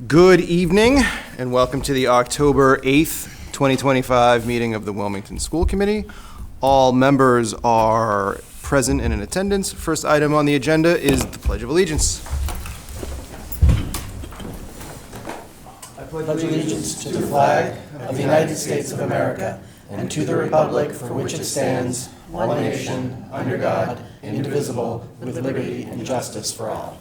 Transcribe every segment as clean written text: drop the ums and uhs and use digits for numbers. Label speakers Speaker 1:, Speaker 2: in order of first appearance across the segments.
Speaker 1: Good evening, and welcome to the October 8th, 2025 meeting of the Wilmington School Committee. All members are present and in attendance. First item on the agenda is the Pledge of Allegiance.
Speaker 2: I pledge allegiance to the flag of the United States of America and to the republic for which it stands, one nation, under God, indivisible, with liberty and justice for all.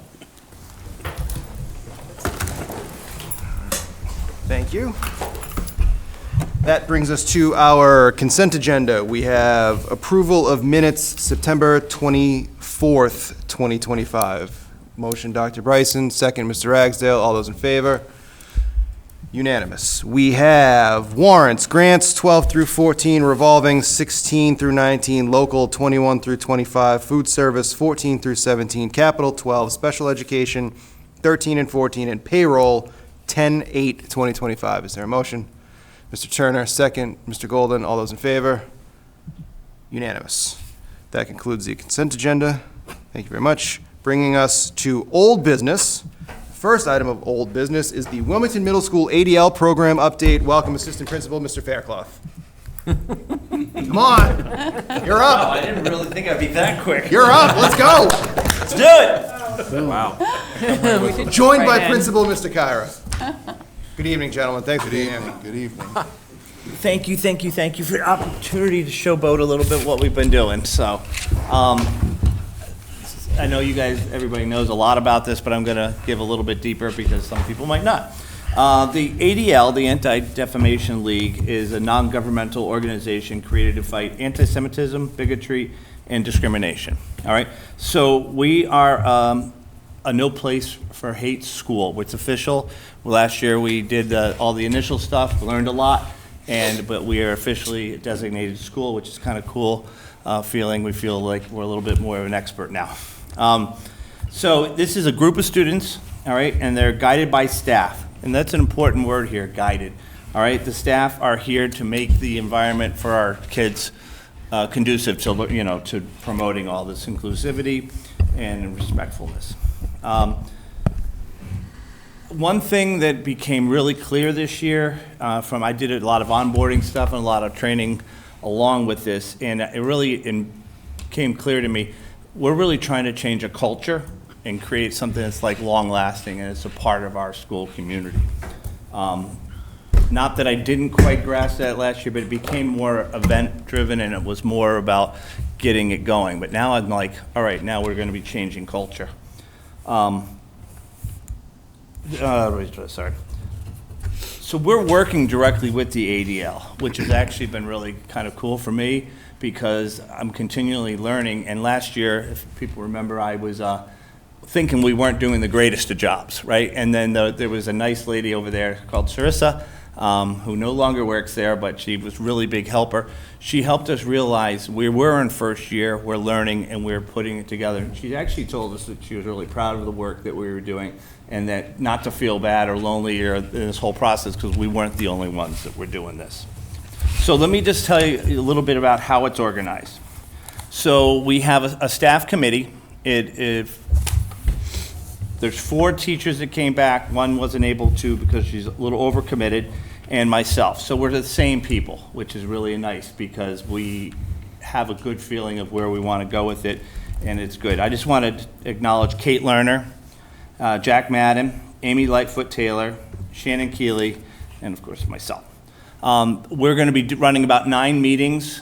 Speaker 1: Thank you. That brings us to our consent agenda. We have approval of minutes September 24th, 2025. Motion, Dr. Bryson. Second, Mr. Ragsdale. All those in favor? Unanimous. We have warrants, grants 12 through 14, revolving 16 through 19, local 21 through 25, food service 14 through 17, capital 12, special education 13 and 14, and payroll 10/8/2025. Is there a motion? Mr. Turner, second. Mr. Golden, all those in favor? Unanimous. That concludes the consent agenda. Thank you very much. Bringing us to old business. First item of old business is the Wilmington Middle School ADL program update. Welcome, Assistant Principal, Mr. Faircloth. Come on, you're up.
Speaker 3: Wow, I didn't really think I'd be that quick.
Speaker 1: You're up, let's go.
Speaker 3: Let's do it. Wow.
Speaker 1: Joined by Principal Mr. Kyra. Good evening, gentlemen. Thanks for being here.
Speaker 4: Good evening.
Speaker 3: Thank you for the opportunity to showboat a little bit what we've been doing. So, I know you guys, everybody knows a lot about this, but I'm going to give a little bit deeper because some people might not. The ADL, the Anti-Defamation League, is a non-governmental organization created to fight anti-Semitism, bigotry, and discrimination. All right, so we are a no place for hate school. It's official. Last year we did all the initial stuff, learned a lot, but we are officially a designated school, which is kind of cool feeling. We feel like we're a little bit more of an expert now. So this is a group of students, all right, and they're guided by staff, and that's an important word here, guided. All right, the staff are here to make the environment for our kids conducive to, to promoting all this inclusivity and respectfulness. One thing that became really clear this year, I did a lot of onboarding stuff and a lot of training along with this, and it really became clear to me, we're really trying to change a culture and create something that's like long-lasting, and it's a part of our school community. Not that I didn't quite grasp that last year, but it became more event-driven, and it was more about getting it going. But now I'm like, all right, now we're going to be changing culture. Sorry. So we're working directly with the ADL, which has actually been really kind of cool for me because I'm continually learning. And last year, if people remember, I was thinking we weren't doing the greatest of jobs, right? And then there was a nice lady over there called Sarissa, who no longer works there, but she was a really big helper. She helped us realize we were in first year, we're learning, and we're putting it together. And she actually told us that she was really proud of the work that we were doing, and that not to feel bad or lonely or in this whole process, because we weren't the only ones that were doing this. So let me just tell you a little bit about how it's organized. So we have a staff committee. There's 4 teachers that came back. One wasn't able to because she's a little overcommitted, and myself. So we're the same people, which is really nice because we have a good feeling of where we want to go with it, and it's good. I just want to acknowledge Kate Lerner, Jack Madden, Amy Lightfoot-Taylor, Shannon Keeley, and of course myself. We're going to be running about 9 meetings.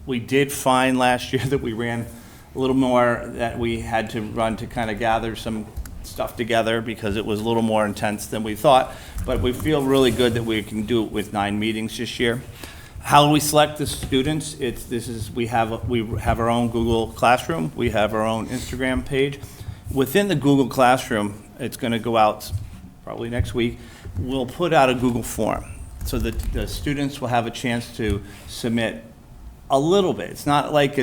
Speaker 3: We did find last year that we ran a little more that we had to run to kind of gather some stuff together because it was a little more intense than we thought, but we feel really good that we can do it with 9 meetings this year. How do we select the students? We have our own Google Classroom. We have our own Instagram page. Within the Google Classroom, it's going to go out probably next week. We'll put out a Google form so that the students will have a chance to submit a little bit. It's not like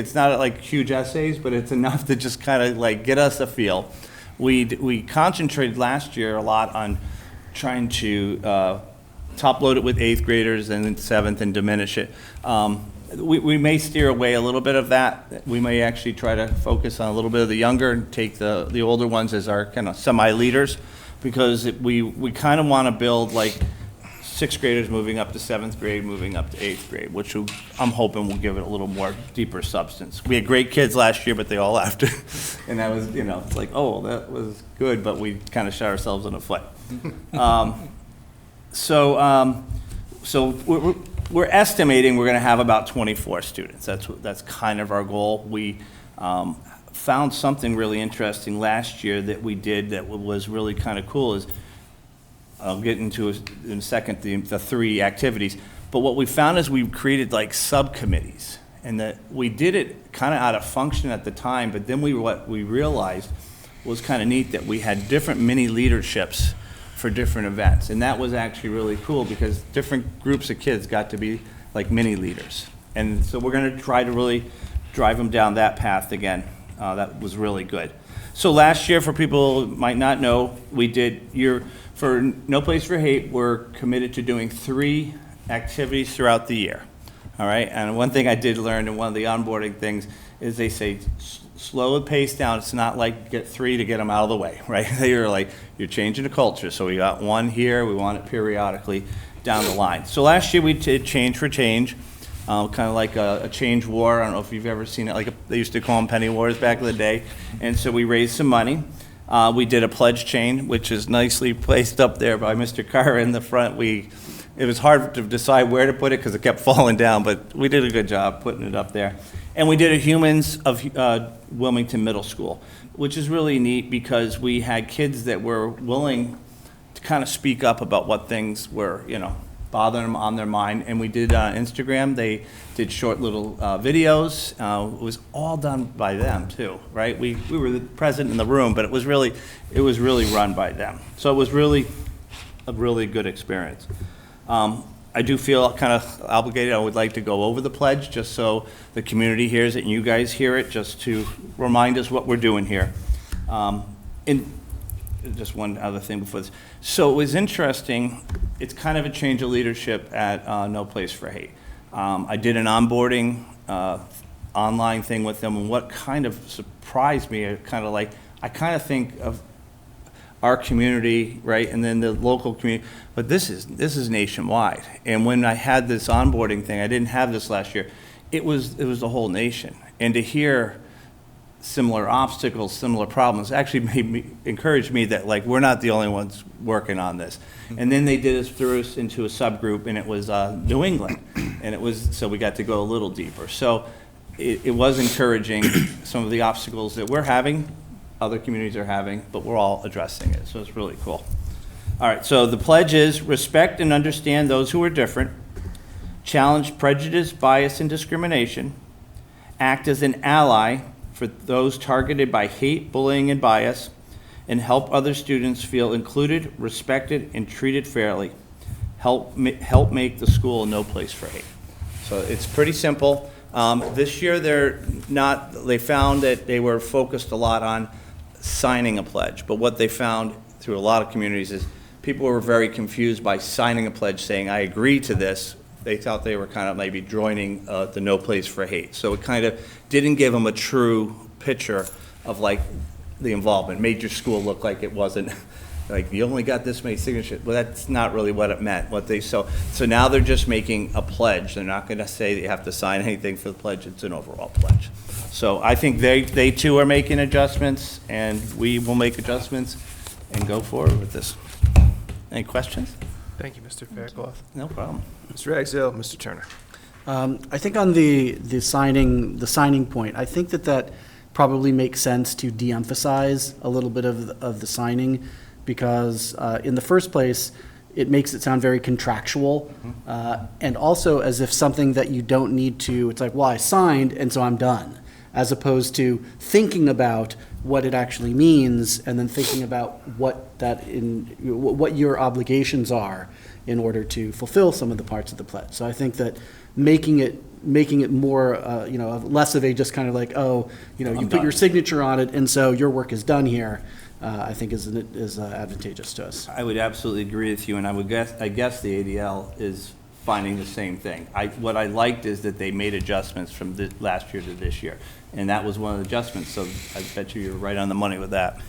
Speaker 3: huge essays, but it's enough to just kind of like get us a feel. We concentrated last year a lot on trying to top load it with 8th graders and then 7th and diminish it. We may steer away a little bit of that. We may actually try to focus on a little bit of the younger and take the older ones as our kind of semi-leaders. because we kind of want to build like sixth graders moving up to seventh grade, moving up to eighth grade, which I'm hoping will give it a little more deeper substance. We had great kids last year, but they all left. And that was, it's like, oh, that was good, but we kind of shot ourselves in the foot. So we're estimating we're going to have about 24 students. That's kind of our goal. We found something really interesting last year that we did that was really kind of cool is, I'll get into in a second the three activities, but what we found is we created like subcommittees, and that we did it kind of out of function at the time, but then what we realized was kind of neat that we had different mini leaderships for different events, and that was actually really cool because different groups of kids got to be like mini leaders, and so we're going to try to really drive them down that path again. That was really good. So last year, for people who might not know, we did for No Place for Hate, we're committed to doing 3 activities throughout the year. All right, and one thing I did learn in one of the onboarding things is they say slow the pace down. It's not like get 3 to get them out of the way, right? You're changing the culture. So we got 1 here. We want it periodically down the line. So last year we did Change for Change, kind of like a change war. I don't know if you've ever seen it. They used to call them penny wars back in the day. And so we raised some money. We did a pledge chain, which is nicely placed up there by Mr. Carr in the front. It was hard to decide where to put it because it kept falling down, but we did a good job putting it up there. And we did a Humans of Wilmington Middle School, which is really neat because we had kids that were willing to kind of speak up about what things were, bothering them on their mind. And we did Instagram. They did short little videos. It was all done by them too, right? We were present in the room, but it was really run by them. So it was really a really good experience. I do feel kind of obligated. I would like to go over the pledge just so the community hears it and you guys hear it, just to remind us what we're doing here. And just one other thing before this. So it was interesting. It's kind of a change of leadership at No Place for Hate. I did an onboarding online thing with them, and what kind of surprised me, I kind of think of our community, right, and then the local community, but this is nationwide. And when I had this onboarding thing, I didn't have this last year, it was the whole nation. And to hear similar obstacles, similar problems, actually encouraged me that we're not the only ones working on this. And then they did us through us into a subgroup, and it was New England, and so we got to go a little deeper. So it was encouraging some of the obstacles that we're having, other communities are having, but we're all addressing it, so it's really cool. All right, so the pledge is respect and understand those who are different, challenge prejudice, bias, and discrimination, act as an ally for those targeted by hate, bullying, and bias, and help other students feel included, respected, and treated fairly. Help make the school no place for hate. So it's pretty simple. This year they found that they were focused a lot on signing a pledge, but what they found through a lot of communities is people were very confused by signing a pledge saying, I agree to this. They thought they were kind of maybe joining the No Place for Hate. So it kind of didn't give them a true picture of the involvement. Made your school look like it wasn't, you only got this many signatures. Well, that's not really what it meant. So now they're just making a pledge. They're not going to say that you have to sign anything for the pledge. It's an overall pledge. So I think they too are making adjustments, and we will make adjustments and go forward with this. Any questions?
Speaker 1: Thank you, Mr. Faircloth.
Speaker 3: No problem.
Speaker 1: Mr. Ragsdale, Mr. Turner.
Speaker 2: I think on the signing point, I think that probably makes sense to de-emphasize a little bit of the signing, because in the first place, it makes it sound very contractual, and also as if something that you don't need to, it's like, well, I signed, and so I'm done, as opposed to thinking about what it actually means, and then thinking about what your obligations are in order to fulfill some of the parts of the pledge. So I think that making it more, less of a just kind of like, you put your signature on it, and so your work is done here, I think is advantageous to us.
Speaker 3: I would absolutely agree with you, and I guess the ADL is finding the same thing. What I liked is that they made adjustments from last year to this year, and that was one of the adjustments, so I bet you're right on the money with that.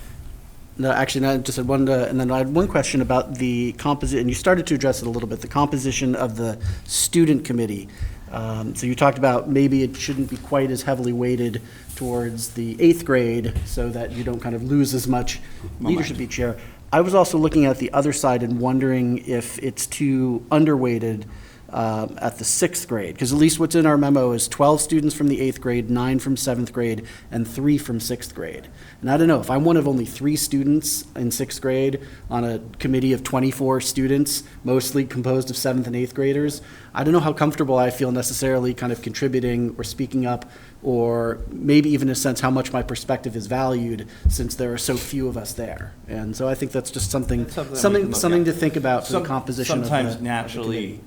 Speaker 2: No, actually, no, I just had one, and then I had one question about the composition, and you started to address it a little bit, the composition of the student committee. So you talked about maybe it shouldn't be quite as heavily weighted towards the 8th grade so that you don't kind of lose as much leadership each year. I was also looking at the other side and wondering if it's too underweighted at the 6th grade, because at least what's in our memo is 12 students from the 8th grade, 9 from 7th grade, and 3 from 6th grade. And I don't know, if I'm one of only 3 students in 6th grade on a committee of 24 students, mostly composed of 7th and 8th graders, I don't know how comfortable I feel necessarily kind of contributing or speaking up, or maybe even in a sense how much my perspective is valued since there are so few of us there. And so I think that's just something to think about for the composition of the
Speaker 3: Sometimes
Speaker 2: committee.
Speaker 3: naturally,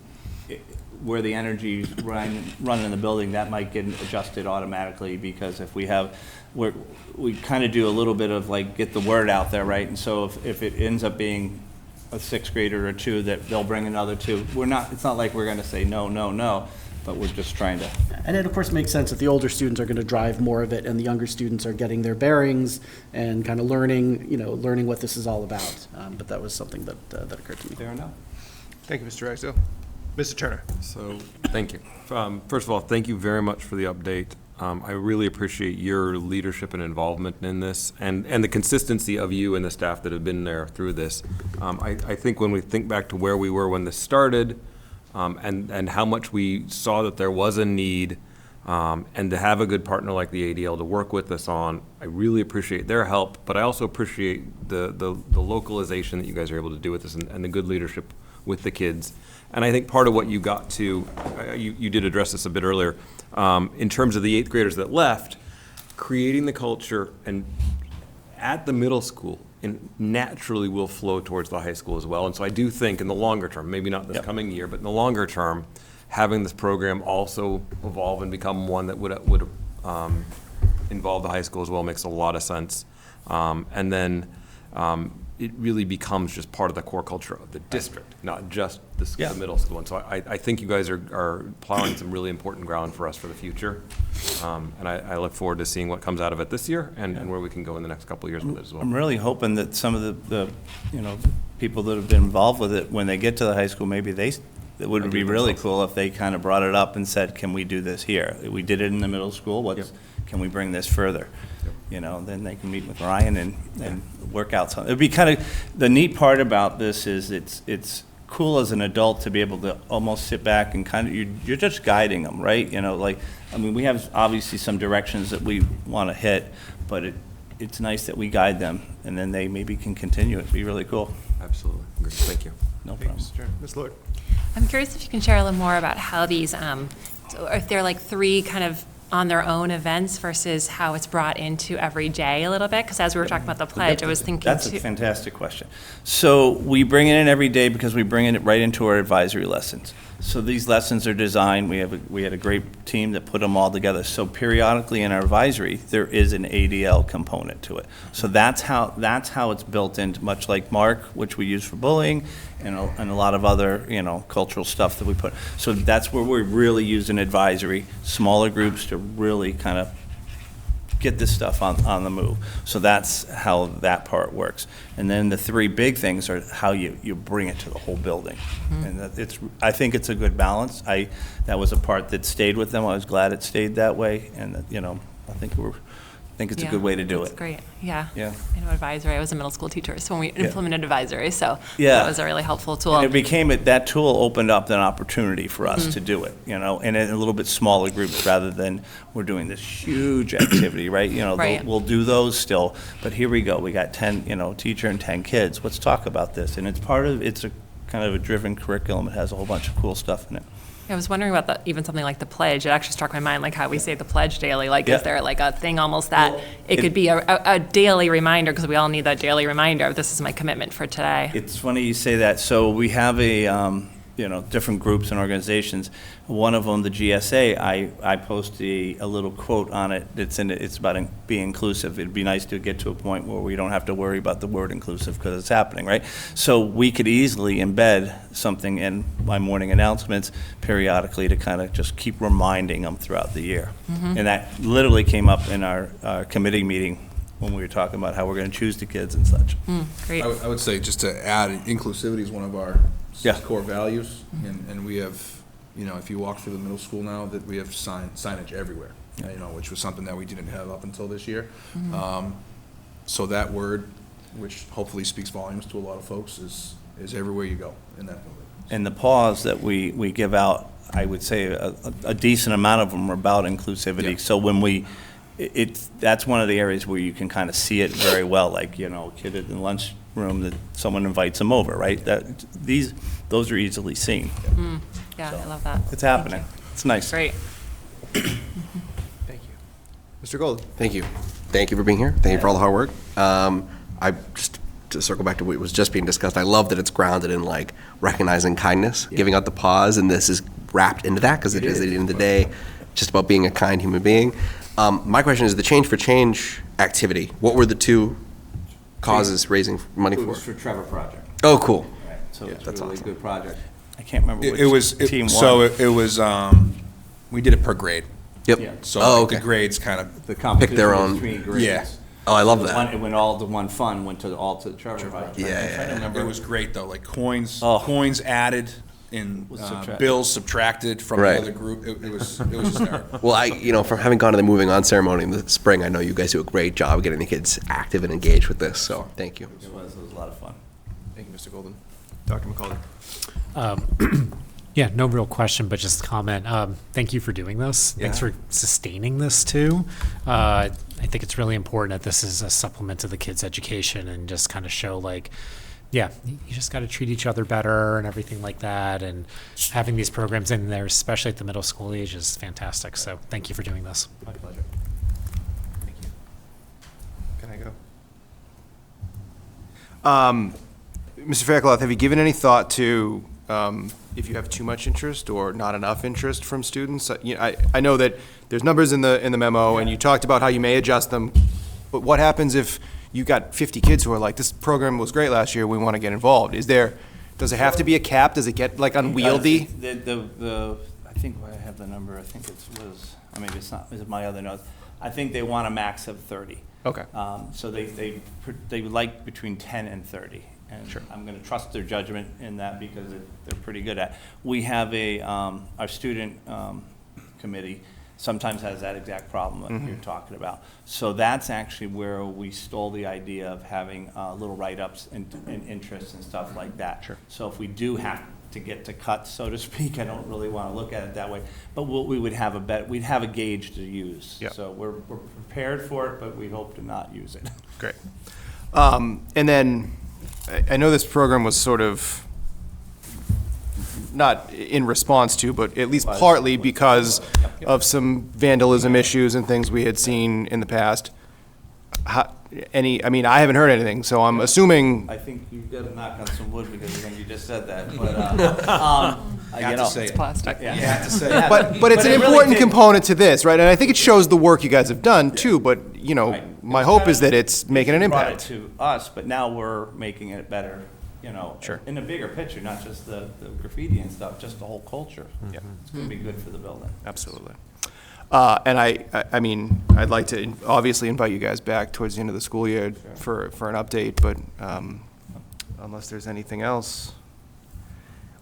Speaker 3: where the energy's running in the building, that might get adjusted automatically, because if we have, we kind of do a little bit of like, get the word out there, right? And so if it ends up being a 6th grader or 2, that they'll bring another 2. It's not like we're gonna say no, but we're just trying to.
Speaker 2: And it, of course, makes sense that the older students are going to drive more of it, and the younger students are getting their bearings and kind of learning what this is all about. But that was something that occurred to me.
Speaker 3: Fair enough.
Speaker 1: Thank you, Mr. Ragsdale. Mr. Turner.
Speaker 4: So, thank you. First of all, thank you very much for the update. I really appreciate your leadership and involvement in this, and the consistency of you and the staff that have been there through this. I think when we think back to where we were when this started, and how much we saw that there was a need, and to have a good partner like the ADL to work with us on, I really appreciate their help, but I also appreciate the localization that you guys are able to do with this, and the good leadership with the kids. And I think part of what you got to, you did address this a bit earlier, in terms of the 8th graders that left, creating the culture and at the middle school, and naturally will flow towards the high school as well. And so I do think in the longer term, maybe not this coming year, but in the longer term, having this program also evolve and become one that would involve the high school as well makes a lot of sense. And then it really becomes just part of the core culture of the district, not just the middle school. And so I think you guys are plowing some really important ground for us for the future. And I look forward to seeing what comes out of it this year and where we can go in the next couple of years with it as well.
Speaker 3: I'm really hoping that some of the people that have been involved with it, when they get to the high school, maybe it would be really cool if they kind of brought it up and said, can we do this here? We did it in the middle school, can we bring this further? Then they can meet with Ryan and work out something. It'd be kind of, the neat part about this is it's cool as an adult to be able to almost sit back and kind of, you're just guiding them, right? We have obviously some directions that we want to hit, but it's nice that we guide them, and then they maybe can continue. It'd be really cool.
Speaker 4: Absolutely. Great. Thank you.
Speaker 3: No problem.
Speaker 1: Ms. Lord.
Speaker 5: I'm curious if you can share a little more about how these, if they're like 3 kind of on their own events versus how it's brought into every day a little bit? Because as we were talking about the pledge, I was thinking
Speaker 3: That's a fantastic question. So we bring it in every day because we bring it right into our advisory lessons. So these lessons are designed, we had a great team that put them all together. So periodically in our advisory, there is an ADL component to it. So that's how it's built in, much like Mark, which we use for bullying, and a lot of other, cultural stuff that we put. So that's where we really use an advisory, smaller groups to really kind of get this stuff on the move. So that's how that part works. And then the 3 big things are how you bring it to the whole building. Mm-hmm. And I think it's a good balance. That was a part that stayed with them. I was glad it stayed that way. And I think it's a good way to do it.
Speaker 5: That's great. Yeah.
Speaker 3: Yeah.
Speaker 5: I know advisory. I was a middle school teacher, so when we implemented advisory, so
Speaker 3: Yeah.
Speaker 5: that was a really helpful tool.
Speaker 3: And it became that tool opened up an opportunity for us to do it, and in a little bit smaller groups rather than we're doing this huge activity, right?
Speaker 5: Right.
Speaker 3: We'll do those still, but here we go. We got 10, teacher and 10 kids. Let's talk about this. And it's a kind of a driven curriculum. It has a whole bunch of cool stuff in it.
Speaker 5: I was wondering about even something like the pledge. It actually struck my mind, like how we say the pledge daily. Is there like a thing almost that it could be a daily reminder, because we all need that daily reminder of this is my commitment for today.
Speaker 3: It's funny you say that. So we have different groups and organizations. One of them, the GSA, I post a little quote on it that's in it. It's about being inclusive. It'd be nice to get to a point where we don't have to worry about the word inclusive because it's happening, right? So we could easily embed something in my morning announcements periodically to kind of just keep reminding them throughout the year. Mm-hmm. And that literally came up in our committee meeting when we were talking about how we're going to choose the kids and such.
Speaker 5: Great.
Speaker 6: I would say, just to add, inclusivity is one of our
Speaker 3: Yeah.
Speaker 6: core values, and we have, if you walk through the middle school now, that we have signage everywhere, which was something that we didn't have up until this year. So that word, which hopefully speaks volumes to a lot of folks, is everywhere you go in that building.
Speaker 3: And the pause that we give out, I would say a decent amount of them are about inclusivity.
Speaker 6: Yeah.
Speaker 3: So when that's one of the areas where you can kind of see it very well, like, a kid in the lunchroom that someone invites them over, right? Those are easily seen.
Speaker 5: Yeah, I love that.
Speaker 3: It's happening. It's nice.
Speaker 5: Great.
Speaker 1: Thank you. Mr. Golden?
Speaker 7: Thank you. Thank you for being here. Thank you for all the hard work. I just, to circle back to what was just being discussed, I love that it's grounded in like recognizing kindness, giving out the pause, and this is wrapped into that because it is at the end of the day just about being a kind human being. My question is the Change for Change activity. What were the two causes raising money
Speaker 3: It
Speaker 7: for?
Speaker 3: was for Trevor Project.
Speaker 7: Oh, cool.
Speaker 3: Right. So it's
Speaker 7: that's
Speaker 3: a really
Speaker 7: awesome.
Speaker 3: good project. I can't remember
Speaker 6: It
Speaker 3: which
Speaker 6: was,
Speaker 3: team won.
Speaker 6: so it was, we did it per grade.
Speaker 7: Yep.
Speaker 3: Yeah.
Speaker 6: So
Speaker 7: Oh,
Speaker 6: like, the
Speaker 7: okay.
Speaker 6: grades kind of,
Speaker 3: The competition
Speaker 7: their
Speaker 3: was
Speaker 7: own-
Speaker 3: between grades.
Speaker 6: Yeah.
Speaker 7: Oh, I love
Speaker 3: So the
Speaker 7: that.
Speaker 3: one- It went all, the one fund went to the Trevor Project.
Speaker 7: Yeah,
Speaker 3: I'm trying to
Speaker 7: yeah.
Speaker 3: remember.
Speaker 6: it was great though, like coins
Speaker 3: Oh.
Speaker 6: added and
Speaker 3: Was subtracted.
Speaker 6: bills subtracted from
Speaker 7: Right.
Speaker 6: the other group. It was hysterical.
Speaker 7: Well, from having gone to the Moving On ceremony in the spring, I know you guys do a great job getting the kids active and engaged with this, so thank you.
Speaker 3: It was a lot of fun.
Speaker 1: Thank you, Mr. Golden. Dr. McCauley?
Speaker 8: Yeah, no real question, but just comment. Thank you for doing this. Thanks for sustaining this too. I think it's really important that this is a supplement to the kids' education and just kind of show like, yeah, you just got to treat each other better and everything like that. And having these programs in there, especially at the middle school age, is fantastic. So thank you for doing this.
Speaker 3: My pleasure.
Speaker 1: Thank you. Can I go? Mr. Faircloth, have you given any thought to if you have too much interest or not enough interest from students? I know that there's numbers in the memo, and you talked about how you may adjust them, but what happens if you got 50 kids who are like, this program was great last year, we want to get involved? Does it have to be a cap? Does it get like unwieldy?
Speaker 3: I think I have the number, I think maybe it's not, is it my other notes? I think they want a max of 30.
Speaker 1: Okay.
Speaker 3: So they would like between 10 and 30. And
Speaker 1: Sure.
Speaker 3: I'm going to trust their judgment in that because they're pretty good at it. We have our student committee sometimes has that exact problem that you're talking about. So that's actually where we stole the idea of having little write-ups and interests and stuff like that.
Speaker 1: Sure.
Speaker 3: So if we do have to get to cut, so to speak, I don't really want to look at it that way, but we would have we'd have a gauge to use.
Speaker 1: Yep.
Speaker 3: So we're prepared for it, but we hope to not use it.
Speaker 1: Great. And then, I know this program was sort of not in response to, but at least partly because of some vandalism issues and things we had seen in the past. I haven't heard anything, so I'm assuming,
Speaker 3: I think you've got to knock on some wood because I think you just said that, but,
Speaker 6: Got to say it.
Speaker 5: Plastic.
Speaker 3: Yeah.
Speaker 6: You have to say it.
Speaker 1: but it's an
Speaker 3: it really
Speaker 1: important
Speaker 3: did-
Speaker 1: component to this, right? And I think it shows the work you guys have done too, but,
Speaker 3: Right.
Speaker 1: my hope is that it's making an
Speaker 3: Brought it
Speaker 1: impact.
Speaker 3: to us, but now we're making it better,
Speaker 1: Sure.
Speaker 3: in a bigger picture, not just the graffiti and stuff, just the whole culture.
Speaker 1: Yeah.
Speaker 3: It's going to be good for the building.
Speaker 1: Absolutely. And I mean, I'd like to obviously invite you guys back towards the end of the school year for an update, but unless there's anything else,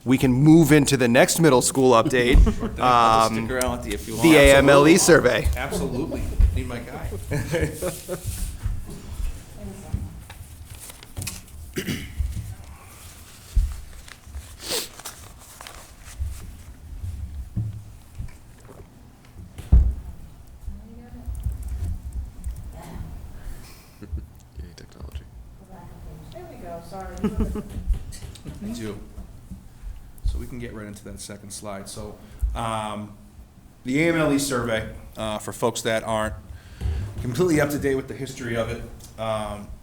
Speaker 1: we can move into the next middle school update,
Speaker 3: I'll stick around with you if you want.
Speaker 1: the AMLE survey.
Speaker 6: Absolutely. Need my guy.
Speaker 7: Technology.
Speaker 9: There we go, sorry.
Speaker 6: I do. So we can get right into that second slide. So the AMLE survey, for folks that aren't completely up to date with the history of it,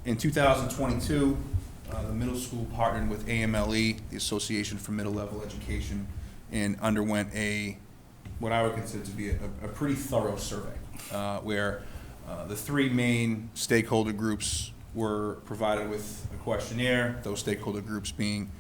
Speaker 6: in 2022, the middle school partnered with AMLE, the Association for Middle Level Education, and underwent what I would consider to be a pretty thorough survey, where the three main stakeholder groups were provided with a questionnaire, those stakeholder groups being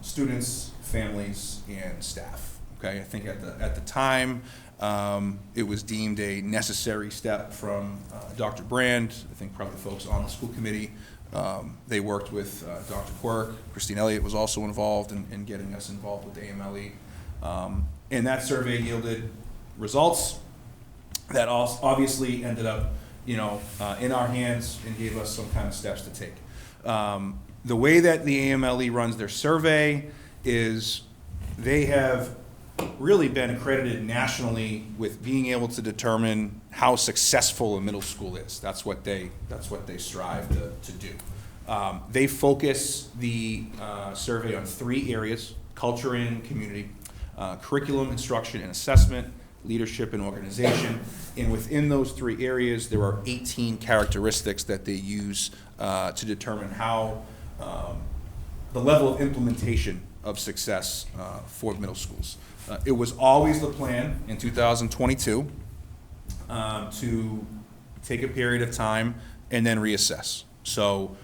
Speaker 6: students, families, and staff. Okay, I think at the time, It was deemed a necessary step from Dr. Brand, I think probably folks on the school committee. They worked with Dr. Quirk. Christine Elliott was also involved in getting us involved with AMLE. And that survey yielded results that obviously ended up, in our hands and gave us some kind of steps to take. The way that the AMLE runs their survey is they have really been accredited nationally with being able to determine how successful a middle school is. That's what they strive to do. They focus the survey on 3 areas: culture and community, curriculum, instruction and assessment, leadership and organization. And within those 3 areas, there are 18 characteristics that they use to determine how the level of implementation of success for middle schools. It was always the plan in 2022 to take a period of time and then reassess. So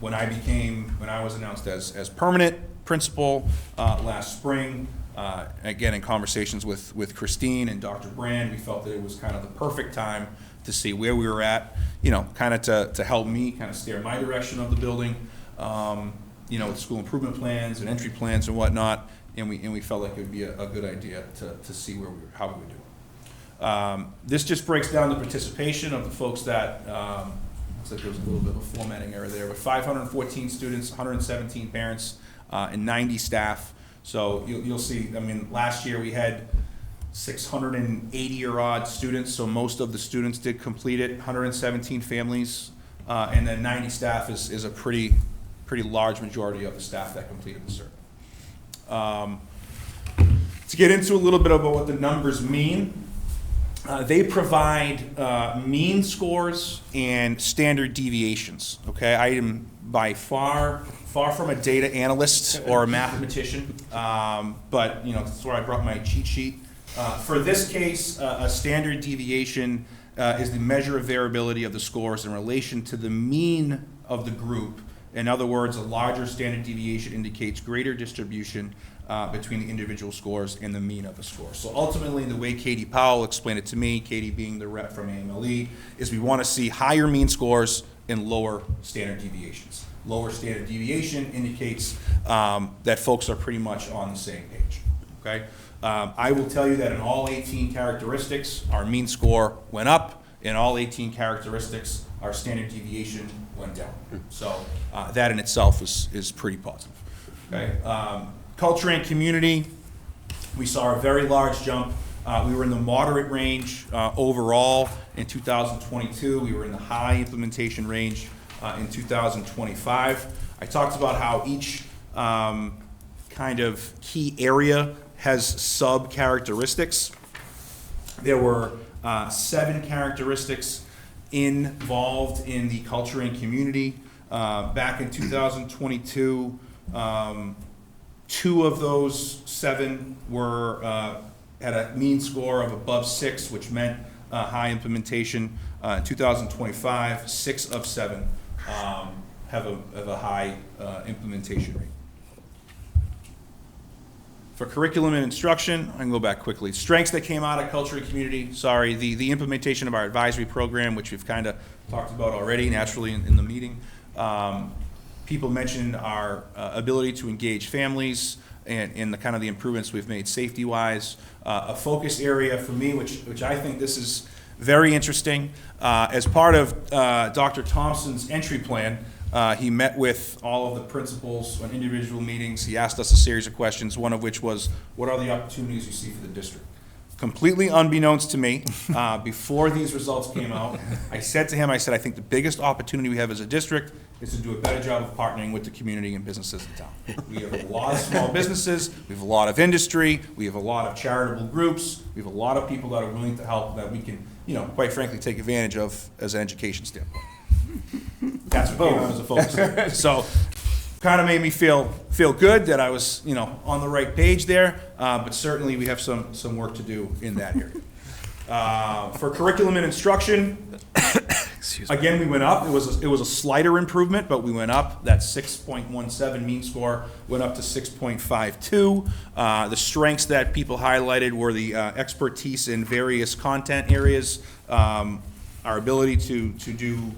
Speaker 6: when I was announced as permanent principal last spring, again in conversations with Christine and Dr. Brand, we felt that it was kind of the perfect time to see where we were at, kind of to help me kind of steer my direction of the building, with school improvement plans and entry plans and whatnot, and we felt like it would be a good idea to see how we would do. This just breaks down the participation of the folks that, looks like there was a little bit of a formatting error there, but 514 students, 117 parents, and 90 staff. So you'll see, last year we had 680 or odd students, so most of the students did complete it, 117 families, and then 90 staff is a pretty large majority of the staff that completed the survey. To get into a little bit about what the numbers mean, they provide mean scores and standard deviations. Okay, I am by far from a data analyst or a mathematician, but that's where I brought my cheat sheet. For this case, a standard deviation is the measure of variability of the scores in relation to the mean of the group. In other words, a larger standard deviation indicates greater distribution between the individual scores and the mean of the score. So ultimately, the way Katie Powell explained it to me, Katie being the rep from AMLE, is we want to see higher mean scores and lower standard deviations. Lower standard deviation indicates that folks are pretty much on the same page. Okay, I will tell you that in all 18 characteristics, our mean score went up. In all 18 characteristics, our standard deviation went down. So that in itself is pretty positive. Okay. Culture and community, we saw a very large jump. We were in the moderate range overall in 2022. We were in the high implementation range in 2025. I talked about how each kind of key area has sub-characteristics. There were 7 characteristics involved in the culture and community. Back in 2022, 2 of those 7 were had a mean score of above 6, which meant high implementation. In 2025, 6 of 7 have a high implementation rate. For curriculum and instruction, I can go back quickly. Strengths that came out of culture and community, the implementation of our advisory program, which we've kind of talked about already naturally in the meeting. People mentioned our ability to engage families and the kind of the improvements we've made safety-wise. A focus area for me, which I think this is very interesting, as part of Dr. Thompson's entry plan, he met with all of the principals on individual meetings. He asked us a series of questions, one of which was, what are the opportunities you see for the district? Completely unbeknownst to me, before these results came out, I said to him, I think the biggest opportunity we have as a district is to do a better job of partnering with the community and businesses in town. We have a lot of small businesses, we have a lot of industry, we have a lot of charitable groups, we have a lot of people that are willing to help that we can, quite frankly, take advantage of as an education standpoint. That's what came out as a focus. So kind of made me feel good that I was, on the right page there, but certainly we have some work to do in that area. For curriculum and instruction, Again, we went up. It was a slighter improvement, but we went up. That 6.17 mean score went up to 6.52. The strengths that people highlighted were the expertise in various content areas, our ability to do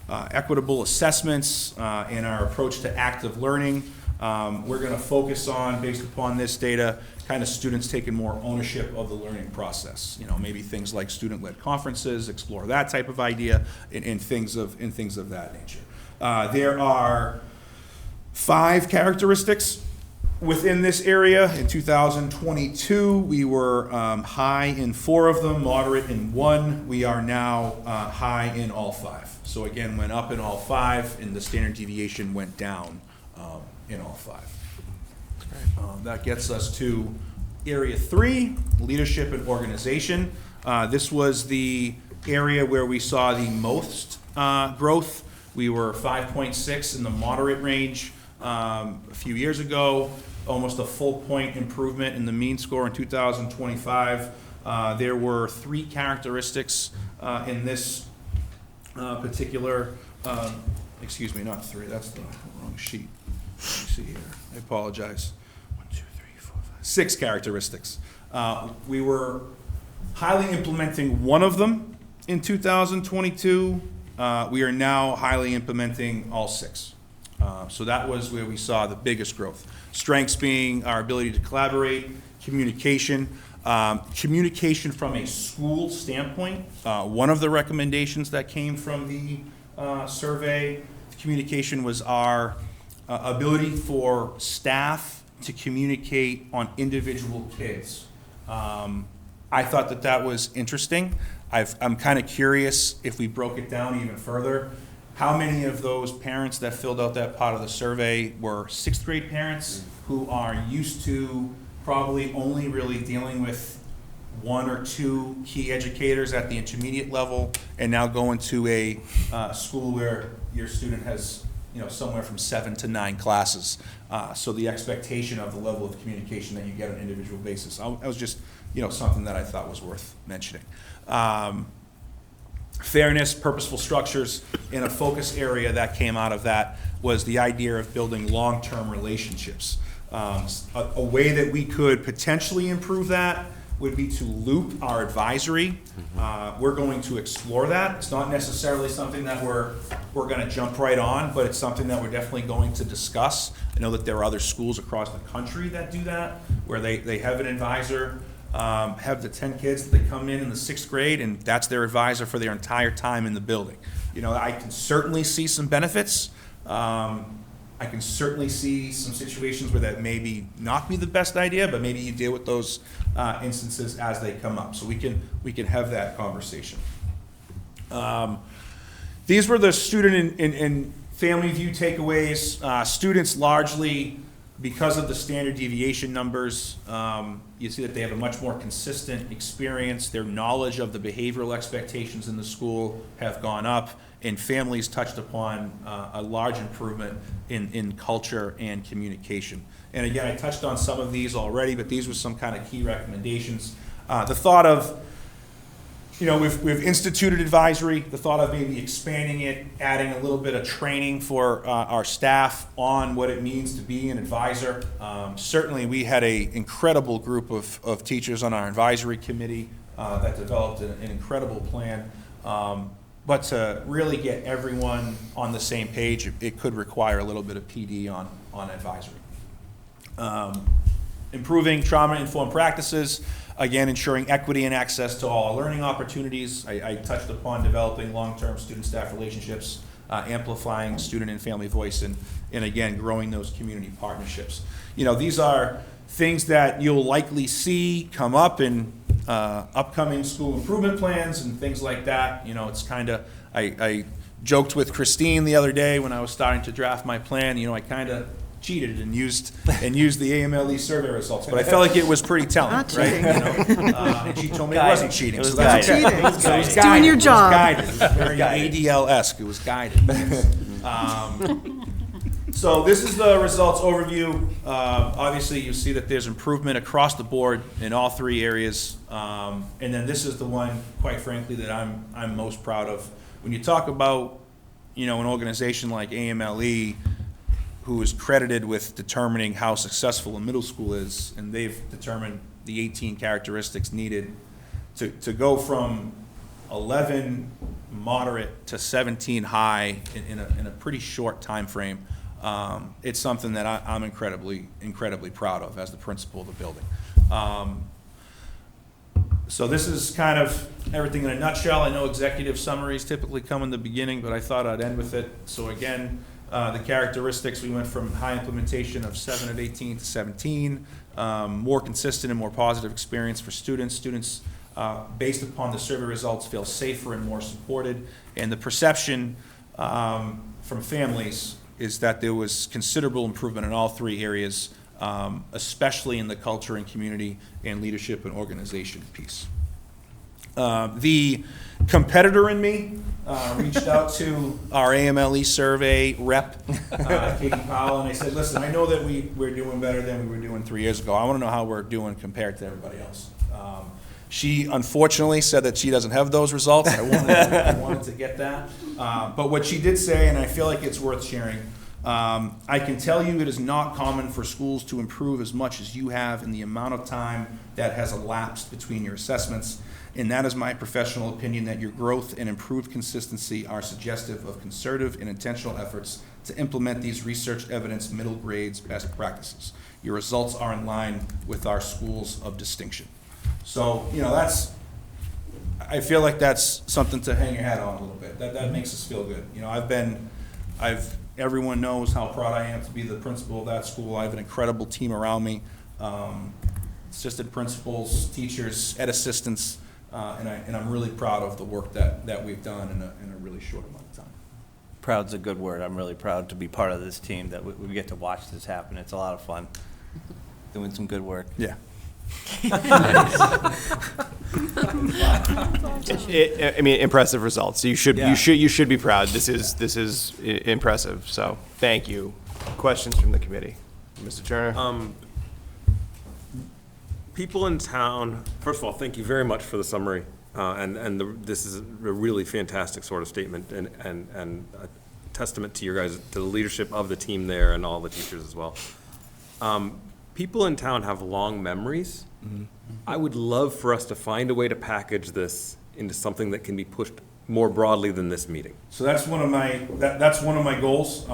Speaker 6: equitable assessments, and our approach to active learning. We're going to focus on, based upon this data, kind of students taking more ownership of the learning process. You know, maybe things like student-led conferences, explore that type of idea, and things of that nature. There are 5 characteristics within this area. In 2022, we were high in 4 of them, moderate in 1. We are now high in all 5. So again, went up in all 5, and the standard deviation went down in all 5. That gets us to area 3, leadership and organization. This was the area where we saw the most growth. We were 5.6 in the moderate range a few years ago, almost a full point improvement in the mean score in 2025. There were 3 characteristics in this particular, excuse me, not 3, that's the wrong sheet. Let me see here, I apologize. 6 characteristics. We were highly implementing one of them in 2022. We are now highly implementing all 6. So that was where we saw the biggest growth. Strengths being our ability to collaborate, communication, communication from a school standpoint. One of the recommendations that came from the survey, communication was our ability for staff to communicate on individual kids. I thought that was interesting. I'm kind of curious if we broke it down even further. How many of those parents that filled out that part of the survey were 6th grade parents who are used to probably only really dealing with 1 or 2 key educators at the intermediate level, and now going to a school where your student has somewhere from 7 to 9 classes. So the expectation of the level of communication that you get on an individual basis. That was just, something that I thought was worth mentioning. Fairness, purposeful structures, and a focus area that came out of that was the idea of building long-term relationships. A way that we could potentially improve that would be to loop our advisory. We're going to explore that. It's not necessarily something that we're going to jump right on, but it's something that we're definitely going to discuss. I know that there are other schools across the country that do that, where they have an advisor, have the 10 kids that they come in the 6th grade, and that's their advisor for their entire time in the building. I can certainly see some benefits. I can certainly see some situations where that maybe not be the best idea, but maybe you deal with those instances as they come up. So we can have that conversation. These were the student and family view takeaways. Students largely, because of the standard deviation numbers, you see that they have a much more consistent experience. Their knowledge of the behavioral expectations in the school have gone up, and families touched upon a large improvement in culture and communication. And again, I touched on some of these already, but these were some kind of key recommendations. The thought of, we've instituted advisory, the thought of maybe expanding it, adding a little bit of training for our staff on what it means to be an advisor. Certainly, we had an incredible group of teachers on our advisory committee that developed an incredible plan. But to really get everyone on the same page, it could require a little bit of PD on advisory. Improving trauma-informed practices, again, ensuring equity and access to all learning opportunities. I touched upon developing long-term student-staff relationships, amplifying student and family voice, and again, growing those community partnerships. These are things that you'll likely see come up in upcoming school improvement plans and things like that. It's kind of, I joked with Christine the other day when I was starting to draft my plan, I kind of cheated and used the AMLE survey results, but I felt like it was pretty telling,
Speaker 10: Not
Speaker 6: right?
Speaker 10: cheating.
Speaker 6: And she told me it wasn't cheating, so
Speaker 3: guided.
Speaker 6: that's okay.
Speaker 10: Cheating.
Speaker 6: It was guided.
Speaker 10: Doing your
Speaker 6: It was
Speaker 10: job.
Speaker 6: guided. It was very ADL-esque. It was guided. So this is the results overview. Obviously, you see that there's improvement across the board in all 3 areas. And then this is the one, quite frankly, that I'm most proud of. when you talk about, an organization like AMLE, who is credited with determining how successful a middle school is, and they've determined the 18 characteristics needed to go from 11 moderate to 17 high in a pretty short time frame. It's something that I'm incredibly proud of as the principal of the building. So this is kind of everything in a nutshell. I know executive summaries typically come in the beginning, but I thought I'd end with it. So again, the characteristics, we went from high implementation of 7 of 18 to 17, more consistent and more positive experience for students. Students, based upon the survey results, feel safer and more supported. And the perception from families is that there was considerable improvement in all three areas, especially in the culture and community and leadership and organization piece. The competitor in me reached out to our AMLE survey rep, Katie Powell, and I said, listen, I know that we're doing better than we were doing 3 years ago. I want to know how we're doing compared to everybody else. She unfortunately said that she doesn't have those results. I wanted to get that. But what she did say, and I feel like it's worth sharing, I can tell you it is not common for schools to improve as much as you have in the amount of time that has elapsed between your assessments. And that is my professional opinion, that your growth and improved consistency are suggestive of concerted and intentional efforts to implement these research evidence middle grades best practices. Your results are in line with our schools of distinction. So, I feel like that's something to hang your hat on a little bit. That makes us feel good. Everyone knows how proud I am to be the principal of that school. I have an incredible team around me, assistant principals, teachers, ed assistants, and I'm really proud of the work that we've done in a really short amount of time.
Speaker 3: Proud's a good word. I'm really proud to be part of this team, that we get to watch this happen. It's a lot of fun, doing some good work.
Speaker 6: Yeah.
Speaker 1: Impressive results. You should be proud. This is impressive. So thank you. Questions from the committee, Mr. Turner?
Speaker 4: People in town, first of all, thank you very much for the summary. This is a really fantastic sort of statement and a testament to to the leadership of the team there and all the teachers as well. People in town have long memories. Mm-hmm. I would love for us to find a way to package this into something that can be pushed more broadly than this meeting.
Speaker 6: So that's one of my goals.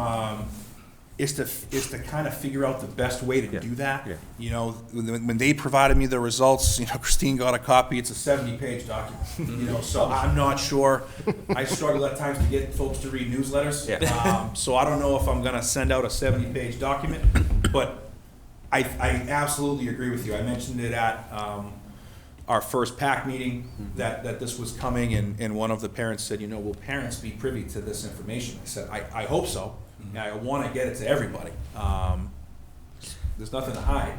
Speaker 6: Is to kind of figure out the best way to do that. Yeah. When they provided me the results, Christine got a copy. It's a 70-page document. So I'm not sure. I struggle at times to get folks to read newsletters. Yeah. So I don't know if I'm going to send out a 70-page document, but I absolutely agree with you. I mentioned it at our first PAC meeting that this was coming, and one of the parents said, will parents be privy to this information? I said, I hope so. I want to get it to everybody. There's nothing to hide,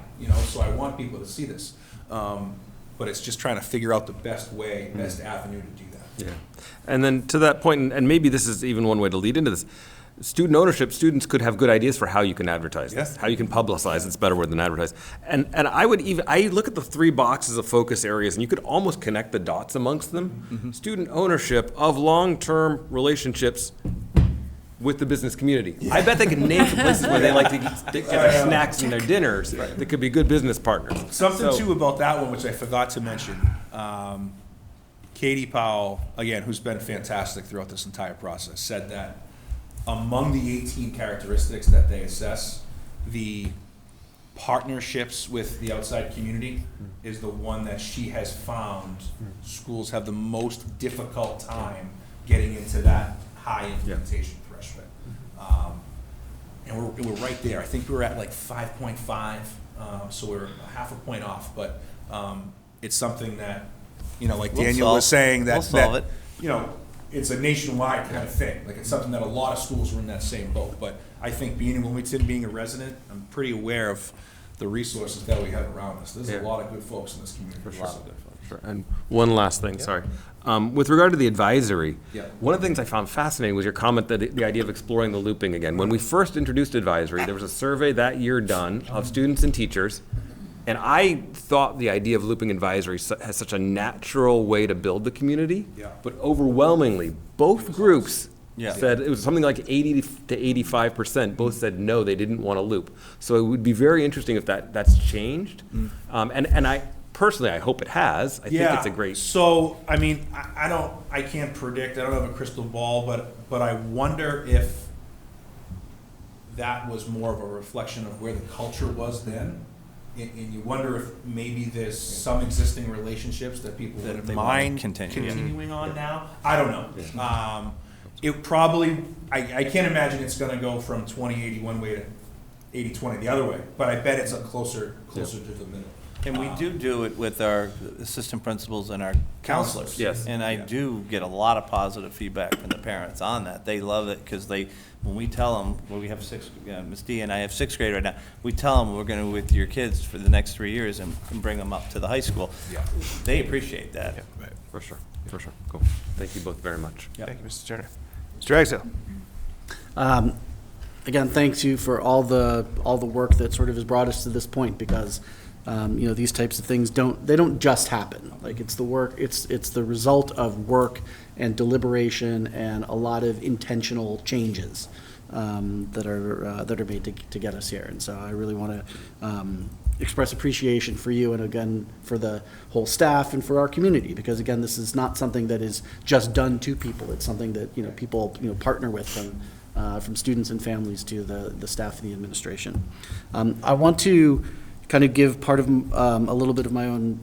Speaker 6: so I want people to see this. But it's just trying to figure out the best way, best avenue to do that.
Speaker 4: Yeah. And then to that point, and maybe this is even one way to lead into this, student ownership, students could have good ideas for how you can advertise this, how you can publicize, it's a better word than advertise. And I look at the 3 boxes of focus areas, and you could almost connect the dots amongst them. Mm-hmm. Student ownership of long-term relationships with the business community. Yeah. I bet they can name some places where they like to get their snacks and their dinners that could be good business partners.
Speaker 6: Something too about that one, which I forgot to mention. Katie Powell, again, who's been fantastic throughout this entire process, said that among the 18 characteristics that they assess, the partnerships with the outside community is the one that she has found schools have the most difficult time getting into that high implementation threshold. And we're right there. I think we were at like 5.5, so we're half a point off. But it's something that, like Daniel was saying, that it's a nationwide kind of thing. Like, it's something that a lot of schools are in that same boat. But I think being in Wilmington, being a resident, I'm pretty aware of the resources that we have around us. There's a lot of good folks in this community.
Speaker 4: For sure. Sure. And one last thing, sorry. With regard to the advisory, one of the things I found fascinating was your comment that the idea of exploring the looping again. When we first introduced advisory, there was a survey that year done of students and teachers, And I thought the idea of looping advisory has such a natural way to build the community.
Speaker 6: Yeah.
Speaker 4: But overwhelmingly, both groups
Speaker 3: Yeah.
Speaker 4: said, it was something like 80 to 85%, both said no, they didn't want to loop. So it would be very interesting if that's changed. And I, personally, I hope it has. I think it's a great.
Speaker 6: So, I mean, I can't predict, I don't have a crystal ball, but I wonder if that was more of a reflection of where the culture was then. And you wonder if maybe there's some existing relationships that people
Speaker 3: That
Speaker 6: wouldn't
Speaker 3: they wanna
Speaker 6: mind
Speaker 3: continue, yeah.
Speaker 6: continuing on now. I don't know. It probably, I can't imagine it's gonna go from 20/80 one way to 80/20 the other way, but I bet it's a closer to the middle.
Speaker 3: And we do it with our assistant principals and our counselors.
Speaker 4: Yes.
Speaker 3: And I do get a lot of positive feedback from the parents on that. They love it because when we tell them, well, we have Ms. D and I have 6th grade right now, we tell them we're going to with your kids for the next 3 years and bring them up to the high school.
Speaker 6: Yeah.
Speaker 3: They appreciate that.
Speaker 4: For sure, for sure. Cool. Thank you both very much.
Speaker 1: Thank you, Mr. Turner. Mr. Axel?
Speaker 2: Again, thanks you for all the work that sort of has brought us to this point, because these types of things don't just happen. Like, it's the work, it's the result of work and deliberation and a lot of intentional changes that are made to get us here. And so I really want to express appreciation for you, and again for the whole staff and for our community, because again, this is not something that is just done to people. It's something that people partner with from students and families to the staff and the administration. I want to kind of give part of a little bit of my own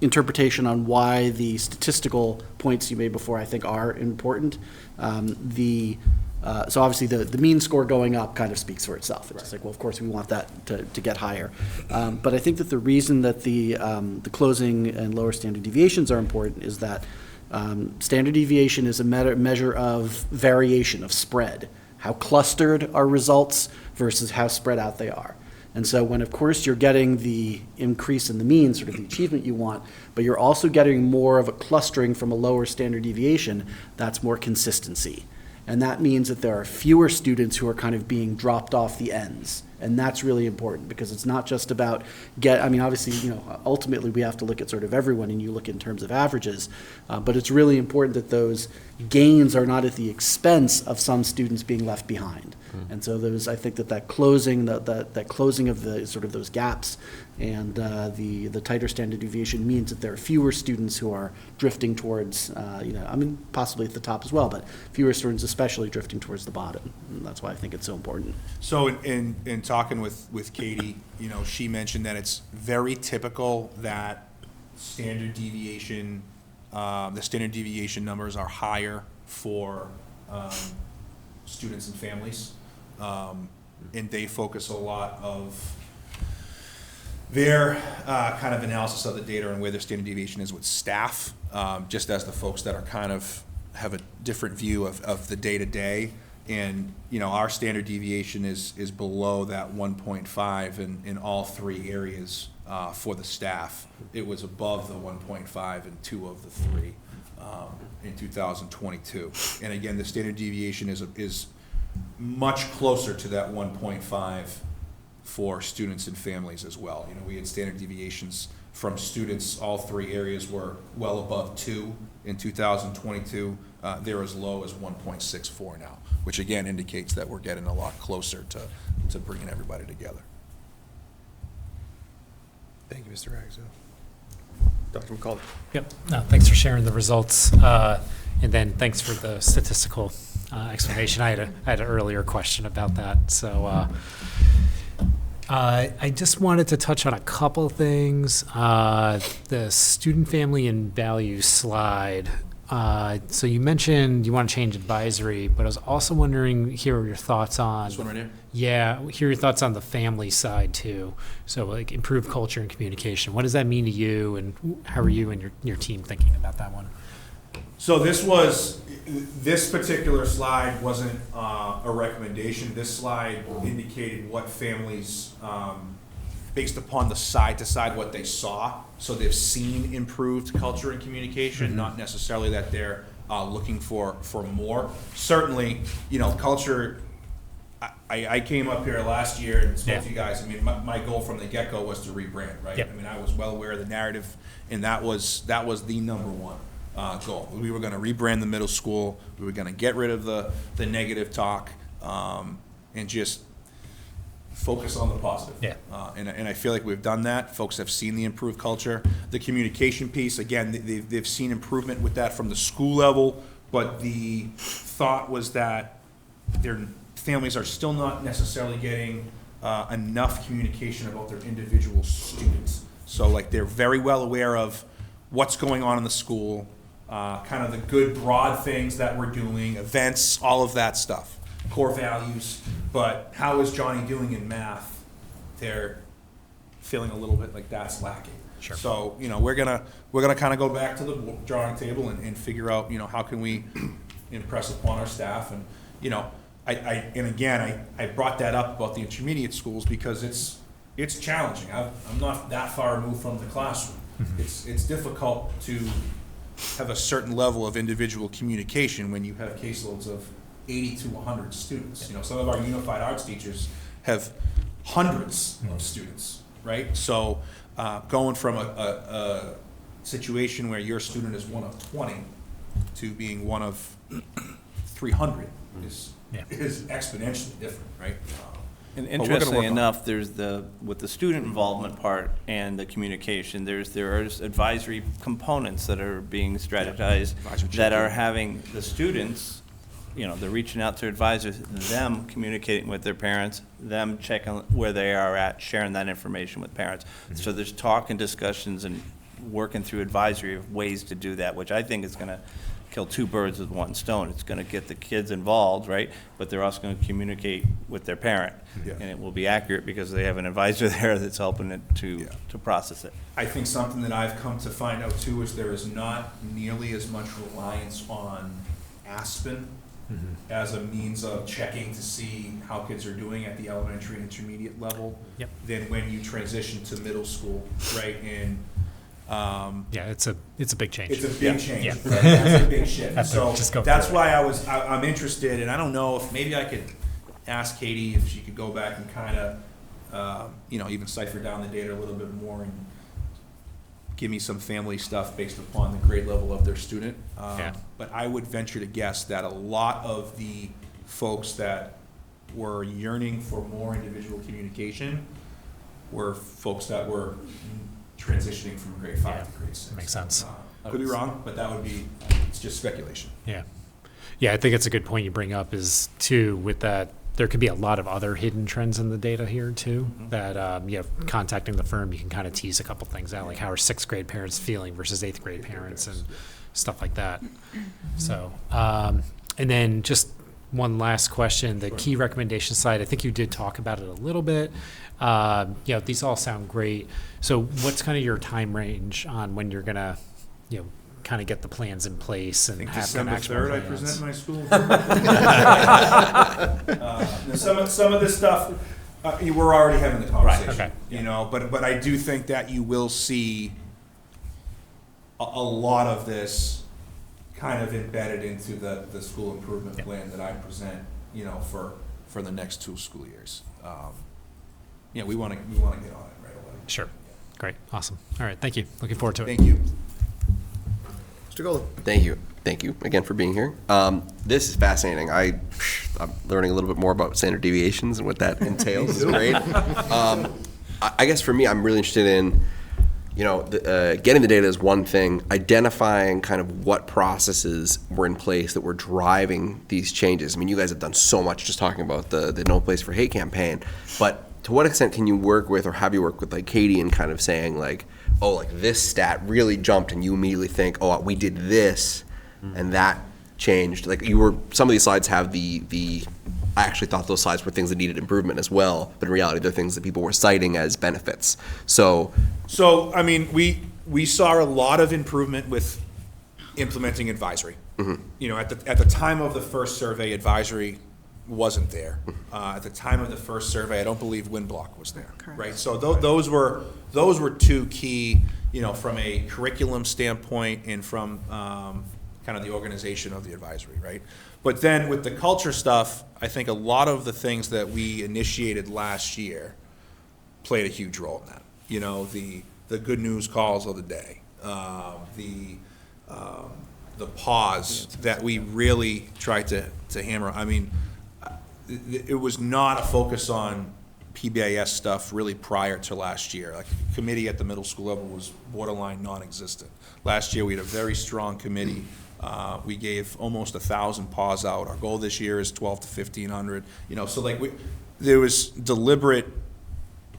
Speaker 2: interpretation on why the statistical points you made before I think are important. So obviously the mean score going up kind of speaks for itself. It's just like, well, of course we want that to get higher. But I think that the reason that the closing and lower standard deviations are important is that standard deviation is a measure of variation, of spread, how clustered are results versus how spread out they are. And so when, of course, you're getting the increase in the mean, sort of the achievement you want, but you're also getting more of a clustering from a lower standard deviation, that's more consistency. And that means that there are fewer students who are kind of being dropped off the ends. And that's really important, because it's not just about obviously, ultimately we have to look at sort of everyone, and you look in terms of averages, but it's really important that those gains are not at the expense of some students being left behind. And so I think that closing, that closing of the sort of those gaps and the tighter standard deviation means that there are fewer students who are drifting towards, possibly at the top as well, but fewer students especially drifting towards the bottom. And that's why I think it's so important.
Speaker 6: So in talking with Katie, she mentioned that it's very typical that standard deviation, the standard deviation numbers are higher for students and families. And they focus a lot of their kind of analysis of the data and where their standard deviation is with staff, just as the folks that are kind of have a different view of the day-to-day. And, our standard deviation is below that 1.5 in all 3 areas for the staff. It was above the 1.5 in 2 of the 3 in 2022. And again, the standard deviation is much closer to that 1.5 for students and families as well. We had standard deviations from students, all 3 areas were well above 2 in 2022. They're as low as 1.64 now, which again indicates that we're getting a lot closer to bringing everybody together.
Speaker 1: Thank you, Mr. Axel. Dr. McCullough?
Speaker 8: Yep. No, thanks for sharing the results. And then thanks for the statistical explanation. I had an earlier question about that. So I just wanted to touch on a couple things. The student, family, and value slide. So you mentioned you want to change advisory, but I was also wondering, hear your thoughts on.
Speaker 6: This one right here?
Speaker 8: Yeah, hear your thoughts on the family side too. So like improve culture and communication. What does that mean to you, and how are you and your team thinking about that one?
Speaker 6: So this particular slide wasn't a recommendation. This slide indicated what families, based upon the side-to-side, what they saw. So they've seen improved culture and communication, not necessarily that they're looking for more. Certainly, culture, I came up here last year and spoke
Speaker 8: Yeah.
Speaker 6: to you guys. I mean, my goal from the get-go was to rebrand, right?
Speaker 8: Yep.
Speaker 6: I mean, I was well aware of the narrative, and that was the number one goal. We were gonna rebrand the middle school, we were gonna get rid of the negative talk, and just focus on the positive.
Speaker 8: Yeah.
Speaker 6: And I feel like we've done that. Folks have seen the improved culture. The communication piece, again, they've seen improvement with that from the school level, but the thought was that their families are still not necessarily getting enough communication about their individual students. So like, they're very well aware of what's going on in the school, kind of the good broad things that we're doing, events, all of that stuff, core values. But how is Johnny doing in math? They're feeling a little bit like that's lacking.
Speaker 8: Sure.
Speaker 6: So, you know, we're gonna kind of go back to the drawing table and figure out, you know, how can we impress upon our staff. And, you know, I brought that up about the intermediate schools because it's challenging. I'm not that far removed from the classroom. It's difficult to have a certain level of individual communication when you have caseloads of 80 to 100 students. You know, some of our unified arts teachers have hundreds of students, right? So going from a situation where your student is one of 20 to being one of 300 is exponentially different, right?
Speaker 3: And
Speaker 6: But we're gonna work
Speaker 3: interestingly
Speaker 6: on
Speaker 3: enough, there's with the student involvement part and the communication, there are advisory components that are being strategized that are having the students, you know, they're reaching out to advisors, them communicating with their parents, them checking where they are at, sharing that information with parents. So there's talk and discussions and working through advisory of ways to do that, which I think is gonna kill two birds with one stone. It's gonna get the kids involved, right? But they're also gonna communicate with their parent.
Speaker 6: Yeah.
Speaker 3: And it will be accurate because they have an advisor there that's helping it to process it.
Speaker 6: I think something that I've come to find out too is there is not nearly as much reliance on Aspen as a means of checking to see how kids are doing at the elementary and intermediate level
Speaker 8: Yep.
Speaker 6: than when you transition to middle school, right? And
Speaker 8: Yeah, it's a big change.
Speaker 6: it's a big change,
Speaker 8: Yeah.
Speaker 6: right? That's a big shift.
Speaker 8: Have to
Speaker 6: So
Speaker 8: just go
Speaker 6: that's
Speaker 8: through
Speaker 6: why I'm interested, and I don't know if maybe I could ask Katie if she could go back and kind of, you know, even cipher down the data a little bit more and give me some family stuff based upon the grade level of their student.
Speaker 8: Yeah.
Speaker 6: But I would venture to guess that a lot of the folks that were yearning for more individual communication were folks that were transitioning from grade 5
Speaker 8: Yeah,
Speaker 6: to grade 6.
Speaker 8: makes sense.
Speaker 6: Could be wrong, but that would be, it's just speculation.
Speaker 8: Yeah. Yeah, I think it's a good point you bring up is too, with that, there could be a lot of other hidden trends in the data here too, that, you know, contacting the firm, you can kind of tease a couple things out, like how are 6th grade parents feeling versus 8th grade parents and stuff like that. So, and then just one last question, the key recommendation side, I think you did talk about it a little bit. You know, these all sound great. So what's kind of your time range on when you're gonna, you know, kind of get the plans in place
Speaker 6: I
Speaker 8: and
Speaker 6: think
Speaker 8: have
Speaker 6: December
Speaker 8: actual
Speaker 6: 3rd, I
Speaker 8: plans?
Speaker 6: present my school. Some of this stuff, we're already having the conversation.
Speaker 8: okay.
Speaker 6: You know, but I do think that you will see a lot of this kind of embedded into the school improvement
Speaker 8: Yep.
Speaker 6: plan that I present, you know, for the next 2 school years. Yeah, we want to get on it right away.
Speaker 8: Sure. Great. Awesome. All right. Thank you. Looking forward to it.
Speaker 6: Thank you.
Speaker 1: Mr. Golden.
Speaker 7: Thank you. Thank you again for being here. This is fascinating. I'm learning a little bit more about standard deviations and what that entails. It's great. I guess for me, I'm really interested in, you know, getting the data is one thing, identifying kind of what processes were in place that were driving these changes. I mean, you guys have done so much just talking about the No Place for Hate campaign, but to what extent can you work with, or have you worked with like Katie and kind of saying like, oh, like this stat really jumped and you immediately think, oh, we did this and that changed. Like some of these slides have I actually thought those slides were things that needed improvement as well, but in reality, they're things that people were citing as benefits. So
Speaker 6: I mean, we saw a lot of improvement with implementing advisory. You know, at the time of the first survey, advisory wasn't there. At the time of the first survey, I don't believe WinBlock was there, right? So those were 2 key, you know, from a curriculum standpoint and from kind of the organization of the advisory, right? But then with the culture stuff, I think a lot of the things that we initiated last year played a huge role in that. You know, the good news calls of the day, the pause that we really tried to hammer. I mean, it was not a focus on PBIS stuff really prior to last year. Like, committee at the middle school level was borderline non-existent. Last year, we had a very strong committee. We gave almost 1,000 paws out. Our goal this year is 1,200 to 1,500. You know, so like there was deliberate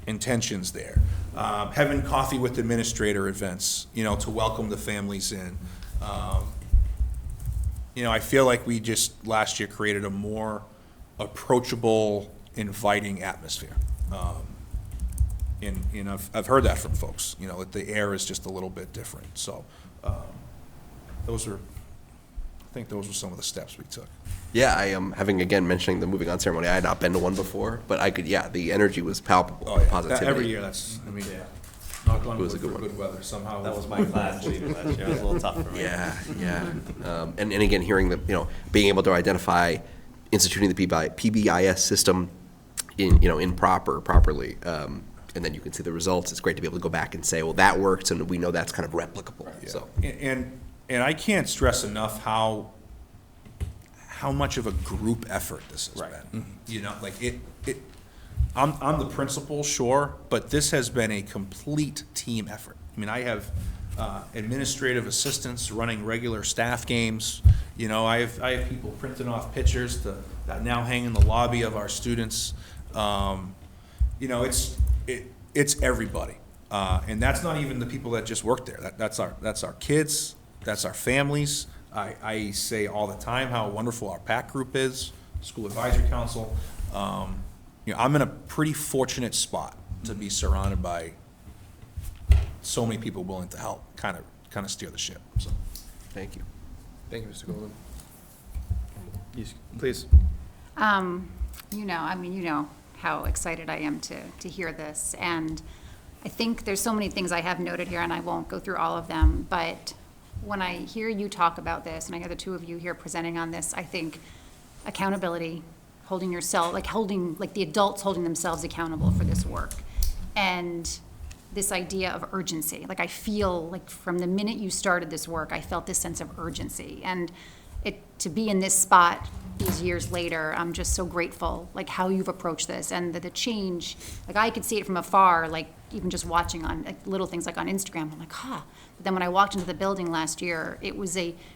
Speaker 6: intentions there. Having coffee with administrator events, you know, to welcome the families in. You know, I feel like we just last year created a more approachable, inviting atmosphere. And I've heard that from folks, you know, that the air is just a little bit different. So I think those were some of the steps we took.
Speaker 7: Yeah, I am having, again, mentioning the moving on ceremony. I had not been to one before, but I could, yeah, the energy was palpable.
Speaker 6: Oh, yeah.
Speaker 7: Positivity.
Speaker 6: Every year, that's, I mean, knock on
Speaker 7: It was
Speaker 6: wood
Speaker 7: a good
Speaker 6: for
Speaker 7: one.
Speaker 6: good weather somehow.
Speaker 3: That was my class lead last year. It was a little tough for me.
Speaker 7: Yeah, yeah. And again, hearing the, you know, being able to identify instituting the PBIS system properly, and then you can see the results. It's great to be able to go back and say, well, that works, and we know that's kind of replicable.
Speaker 6: Yeah.
Speaker 7: So,
Speaker 6: And I can't stress enough how much of a group effort this has been. You know, like I'm the principal, sure, but this has been a complete team effort. I mean, I have administrative assistants running regular staff games. You know, I have people printing off pictures that now hang in the lobby of our students. You know, it's everybody, and that's not even the people that just work there. That's our kids, that's our families. I say all the time how wonderful our PAC group is, School Advisory Council. You know, I'm in a pretty fortunate spot to be surrounded by so many people willing to help kind of steer the ship. So,
Speaker 7: thank you.
Speaker 1: Thank you, Mr. Golden. Please.
Speaker 10: You know how excited I am to hear this. And I think there's so many things I have noted here, and I won't go through all of them. But when I hear you talk about this, and I hear the two of you here presenting on this, I think accountability, holding the adults holding themselves accountable for this work. And this idea of urgency. Like, I feel like from the minute you started this work, I felt this sense of urgency. And to be in this spot these years later, I'm just so grateful, like, how you've approached this and the change. Like, I could see it from afar, like, even just watching on like, little things like on Instagram. I'm like, But then when I walked into the building last year, it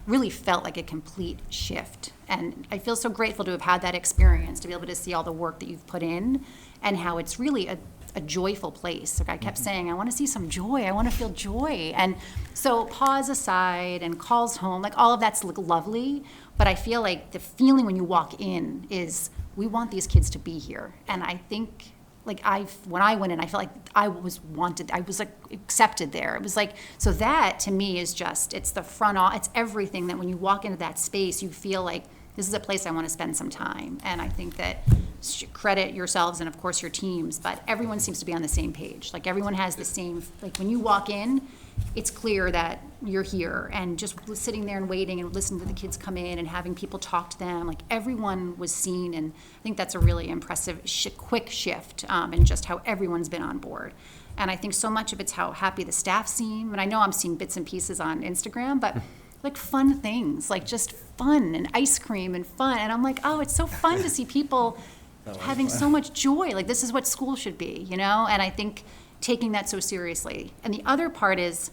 Speaker 10: really felt like a complete shift. And I feel so grateful to have had that experience, to be able to see all the work that you've put in and how it's really a joyful place. Like, I kept saying, I want to see some joy. I want to feel joy. And so pause aside and calls home, like, all of that's lovely. But I feel like the feeling when you walk in is, we want these kids to be here. And I think, like, when I went in, I felt like I was wanted. I was, like, accepted there. It was like, so that to me is just, it's the it's everything that when you walk into that space, you feel like this is a place I want to spend some time. And I think that credit yourselves and of course your teams, but everyone seems to be on the same page. Like, everyone has the same, like, when you walk in, it's clear that you're here, and just sitting there and waiting and listening to the kids come in and having people talk to them, like, everyone was seen. And I think that's a really impressive, quick shift in just how everyone's been on board. And I think so much of it's how happy the staff seem. And I know I'm seeing bits and pieces on Instagram, but like, fun things, like just fun and ice cream and fun. And I'm like, oh, it's so fun to see people having so much joy. Like, this is what school should be, you know? And I think taking that so seriously. And the other part is,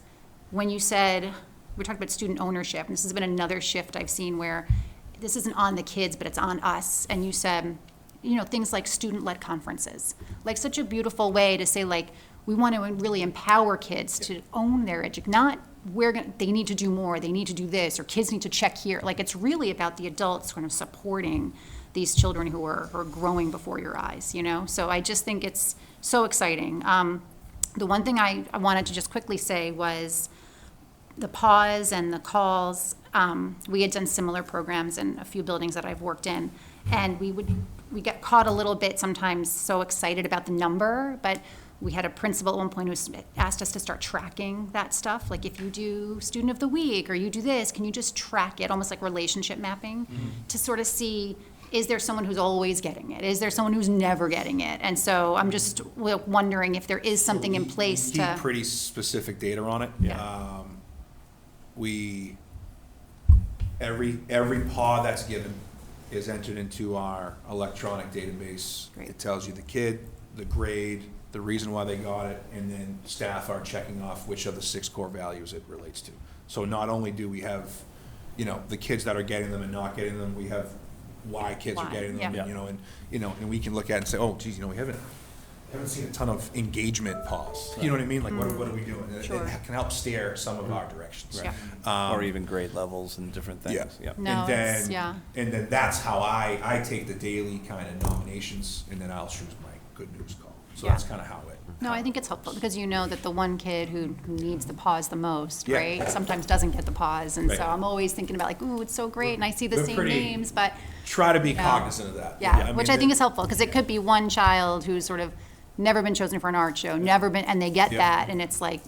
Speaker 10: when you said, we're talking about student ownership, and this has been another shift I've seen where this isn't on the kids, but it's on us. And you said, you know, things like student-led conferences, like, such a beautiful way to say, like, we want to really empower kids to own their not they need to do more, they need to do this, or kids need to check here. Like, it's really about the adults kind of supporting these children who are growing before your eyes, you know? So I just think it's so exciting. The one thing I wanted to just quickly say was the pause and the calls. We had done similar programs in a few buildings that I've worked in, and we get caught a little bit sometimes so excited about the number, but We had a principal at one point who asked us to start tracking that stuff. Like, if you do student of the week, or you do this, can you just track it, almost like relationship mapping, to sort of see, is there someone who's always getting it? Is there someone who's never getting it? And so I'm just wondering if there is something in place
Speaker 6: We
Speaker 10: to.
Speaker 6: keep pretty specific data on it.
Speaker 10: Yeah.
Speaker 6: Every PAW that's given is entered into our electronic database.
Speaker 10: Great.
Speaker 6: It tells you the kid, the grade, the reason why they got it, and then staff are checking off which of the 6 core values it relates to. So not only do we have, the kids that are getting them and not getting them, we have why kids are
Speaker 10: Why,
Speaker 6: getting them,
Speaker 10: yeah.
Speaker 6: and we can look at it and say, oh, geez, we haven't seen a ton of engagement PAWs. You know what I mean? Like, what are we doing?
Speaker 10: Sure.
Speaker 6: It can help steer some of our directions.
Speaker 10: Yeah.
Speaker 3: Or even grade levels and different things.
Speaker 6: Yeah.
Speaker 10: No,
Speaker 6: And then,
Speaker 10: it's, yeah.
Speaker 6: and then that's how I take the daily kind of nominations, and then I'll choose my good news call. So
Speaker 10: Yeah.
Speaker 6: that's kind of how it.
Speaker 10: No, I think it's helpful, because you know that the one kid who needs the pause the most,
Speaker 6: Yeah.
Speaker 10: right, sometimes doesn't get the pause. And
Speaker 6: Right.
Speaker 10: so I'm always thinking about, like, ooh, it's so great, and I see the
Speaker 6: We're
Speaker 10: same
Speaker 6: pretty-
Speaker 10: names, but.
Speaker 6: Try to be
Speaker 10: Yeah.
Speaker 6: cognizant of that.
Speaker 10: Yeah,
Speaker 6: mean,
Speaker 10: which I think is helpful, because it could be one child who's sort of never been chosen for an art show, never been, and they get
Speaker 6: Yeah.
Speaker 10: that, and it's like,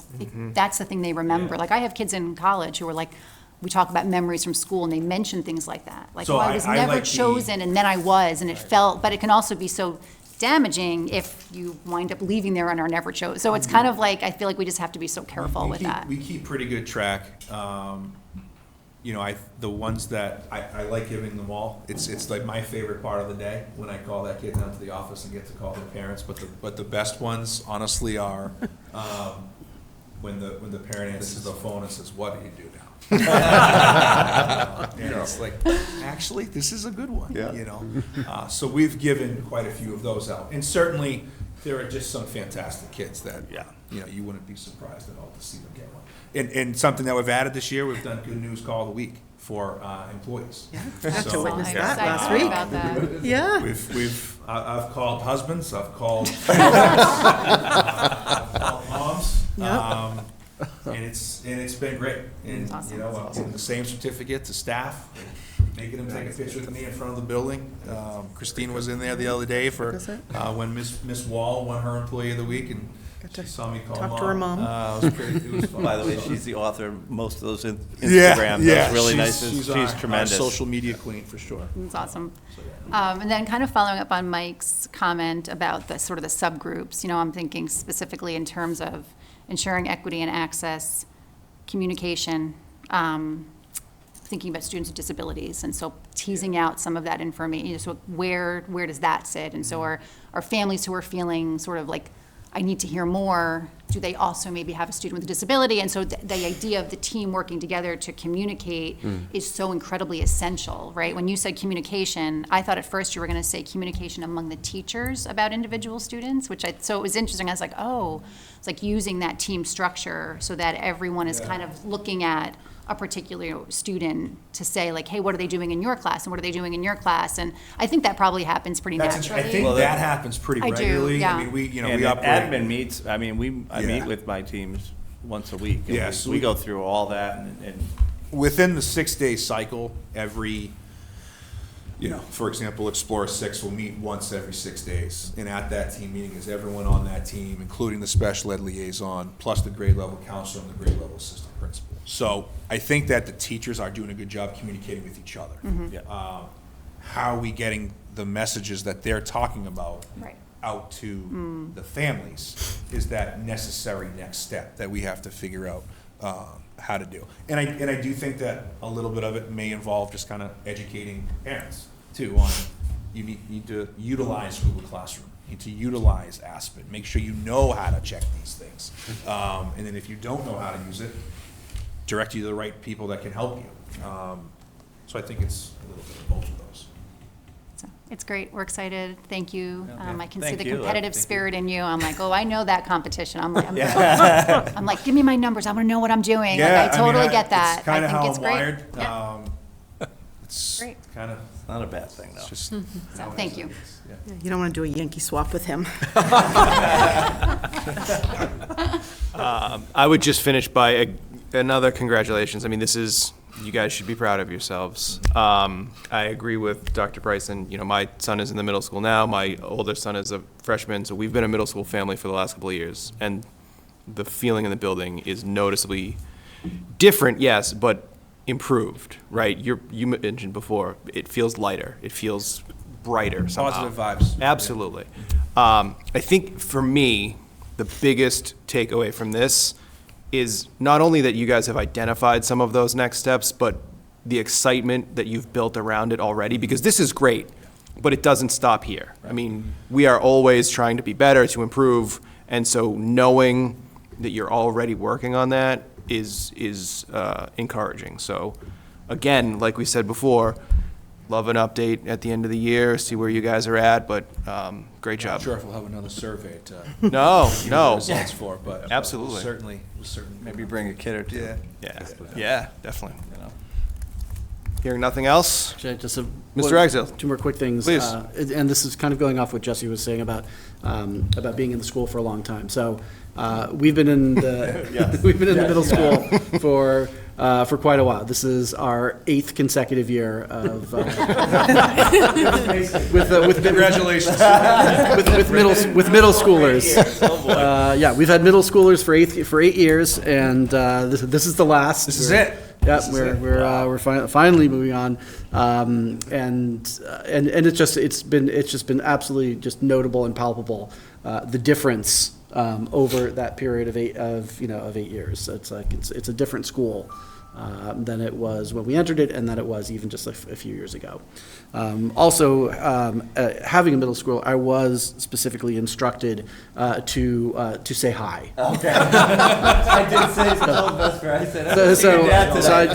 Speaker 10: that's the thing they remember.
Speaker 6: Yeah.
Speaker 10: Like, I have kids in college who are like, we talk about memories from school, and they mention things like that. Like,
Speaker 6: So
Speaker 10: oh, I
Speaker 6: I-
Speaker 10: was
Speaker 6: I
Speaker 10: never
Speaker 6: like the-
Speaker 10: chosen, and then I was, and it felt, but it can also be so damaging if you wind up leaving there and are never chosen. So it's kind of like, I feel like we just have to be so careful
Speaker 6: We
Speaker 10: with
Speaker 6: keep-
Speaker 10: that.
Speaker 6: We keep pretty good track. The ones that, I like giving them all. It's like my favorite part of the day, when I call that kid down to the office and get to call their parents. But the best ones, honestly, are when the parent answers the phone and says, "What do you do now?" And it's like, actually, this is a good one, So we've given quite a few of those out. And certainly, there are just some fantastic kids that, you wouldn't be surprised at all to see them get one. And something that we've added this year, we've done Good News Call of the Week for employees.
Speaker 9: I had to
Speaker 6: So,
Speaker 9: witness
Speaker 10: I'm
Speaker 9: that
Speaker 10: excited
Speaker 9: last week.
Speaker 10: about that.
Speaker 9: Yeah.
Speaker 6: I've called husbands, I've called moms.
Speaker 9: Yep.
Speaker 6: And it's been great. And,
Speaker 10: Awesome.
Speaker 6: I'm giving the same certificate to staff, making them take a picture with me in front of the building. Christine was in there the other day for, when Miss Wall won her Employee of the Week, and
Speaker 9: Got to
Speaker 6: she saw me call
Speaker 9: talk to her mom.
Speaker 6: It was fun.
Speaker 3: By the way, she's the author of most of those
Speaker 6: Yeah,
Speaker 3: Instagram.
Speaker 6: yeah,
Speaker 3: Those really
Speaker 6: she's-
Speaker 3: nice.
Speaker 6: She's
Speaker 3: She's
Speaker 6: our
Speaker 3: tremendous.
Speaker 6: social media queen, for sure.
Speaker 10: That's awesome. And then kind of following up on Mike's comment about the sort of the subgroups, I'm thinking specifically in terms of ensuring equity and access, communication, thinking about students with disabilities, and so teasing out some of that information, so where does that sit? And so are families who are feeling sort of like, I need to hear more, do they also maybe have a student with a disability? And so the idea of the team working together to communicate is so incredibly essential, right? When you said communication, I thought at first you were going to say communication among the teachers about individual students, so it was interesting. I was like, oh, it's like using that team structure so that everyone is kind of looking at a particular student to say, like, hey, what are they doing in your class, and what are they doing in your class? And I think that probably happens pretty naturally.
Speaker 6: I think that happens pretty
Speaker 10: I do,
Speaker 6: regularly.
Speaker 10: yeah.
Speaker 6: I mean, we
Speaker 3: And
Speaker 6: operate.
Speaker 3: admin meets, I meet
Speaker 6: Yeah.
Speaker 3: with my teams once a week. and
Speaker 6: Yeah,
Speaker 3: we-
Speaker 6: so
Speaker 3: We
Speaker 6: we-
Speaker 3: go through all that and
Speaker 6: Within the 6-day cycle, every, for example, Explore 6 will meet once every 6 days. And at that team meeting is everyone on that team, including the special ed liaison, plus the grade level counselor and the grade level assistant principal. So I think that the teachers are doing a good job communicating with each other.
Speaker 3: Yeah.
Speaker 6: How are we getting the messages that they're talking about
Speaker 10: Right.
Speaker 6: out to the families is that necessary next step that we have to figure out how to do. And I do think that a little bit of it may involve just kind of educating parents too on you need to utilize Google Classroom. You need to utilize Aspen. Make sure you know how to check these things. And then if you don't know how to use it, direct you to the right people that can help you. So I think it's a little bit of both of those.
Speaker 10: So, it's great, we're excited, thank you. I can see
Speaker 3: Thank
Speaker 10: the
Speaker 3: you.
Speaker 10: competitive
Speaker 3: Thank you.
Speaker 10: spirit in you. I'm like, oh, I know that competition. I'm like, give me my numbers, I want to know what I'm doing. Like, I totally get that.
Speaker 6: It's kind of
Speaker 10: I think
Speaker 6: how
Speaker 10: it's
Speaker 6: I'm
Speaker 10: great.
Speaker 6: wired.
Speaker 10: Yeah.
Speaker 6: It's
Speaker 10: Great.
Speaker 6: kind of,
Speaker 3: not a bad thing, though.
Speaker 6: it's just.
Speaker 10: So, thank you.
Speaker 9: Yeah, you don't want to do a Yankee swap with him.
Speaker 1: I would just finish by another congratulations. I mean, this is You guys should be proud of yourselves. I agree with Dr. Bryson. You know, my son is in the middle school now. My older son is a freshman, so we've been a middle school family for the last couple of years. And the feeling in the building is noticeably different, yes, but improved, right? You mentioned before, it feels lighter. It feels brighter somehow.
Speaker 6: Positive vibes.
Speaker 1: Absolutely. I think for me, the biggest takeaway from this is not only that you guys have identified some of those next steps, but the excitement that you've built around it already, because this is great, but it doesn't stop here. I mean, we are always trying to be better, to improve, and so knowing that you're already working on that is encouraging. So again, like we said before, love an update at the end of the year, see where you guys are at, but great job.
Speaker 6: Not sure if we'll have another survey to
Speaker 1: No,
Speaker 6: see
Speaker 1: no.
Speaker 6: the results for, but
Speaker 1: Absolutely.
Speaker 6: we'll certainly.
Speaker 2: Maybe bring a kid or two.
Speaker 1: Yeah, definitely. Hearing nothing else?
Speaker 11: Just
Speaker 1: Mr. Ragsdale.
Speaker 11: Two more quick things.
Speaker 1: Please.
Speaker 11: And this is kind of going off what Jesse was saying about being in the school for a long time. So we've been in the we've been in the middle school for quite a while. This is our 8th consecutive year of with
Speaker 6: Congratulations.
Speaker 11: with middle schoolers. Yeah, we've had middle schoolers for 8 years, and this is the last.
Speaker 6: This is it.
Speaker 11: Yeah, we're finally moving on, and it's just been absolutely just notable and palpable, the difference over that period of 8 years. It's like it's a different school than it was when we entered it, and than it was even just a few years ago. Also, having a middle school, I was specifically instructed to say hi.
Speaker 2: Okay. I did say so.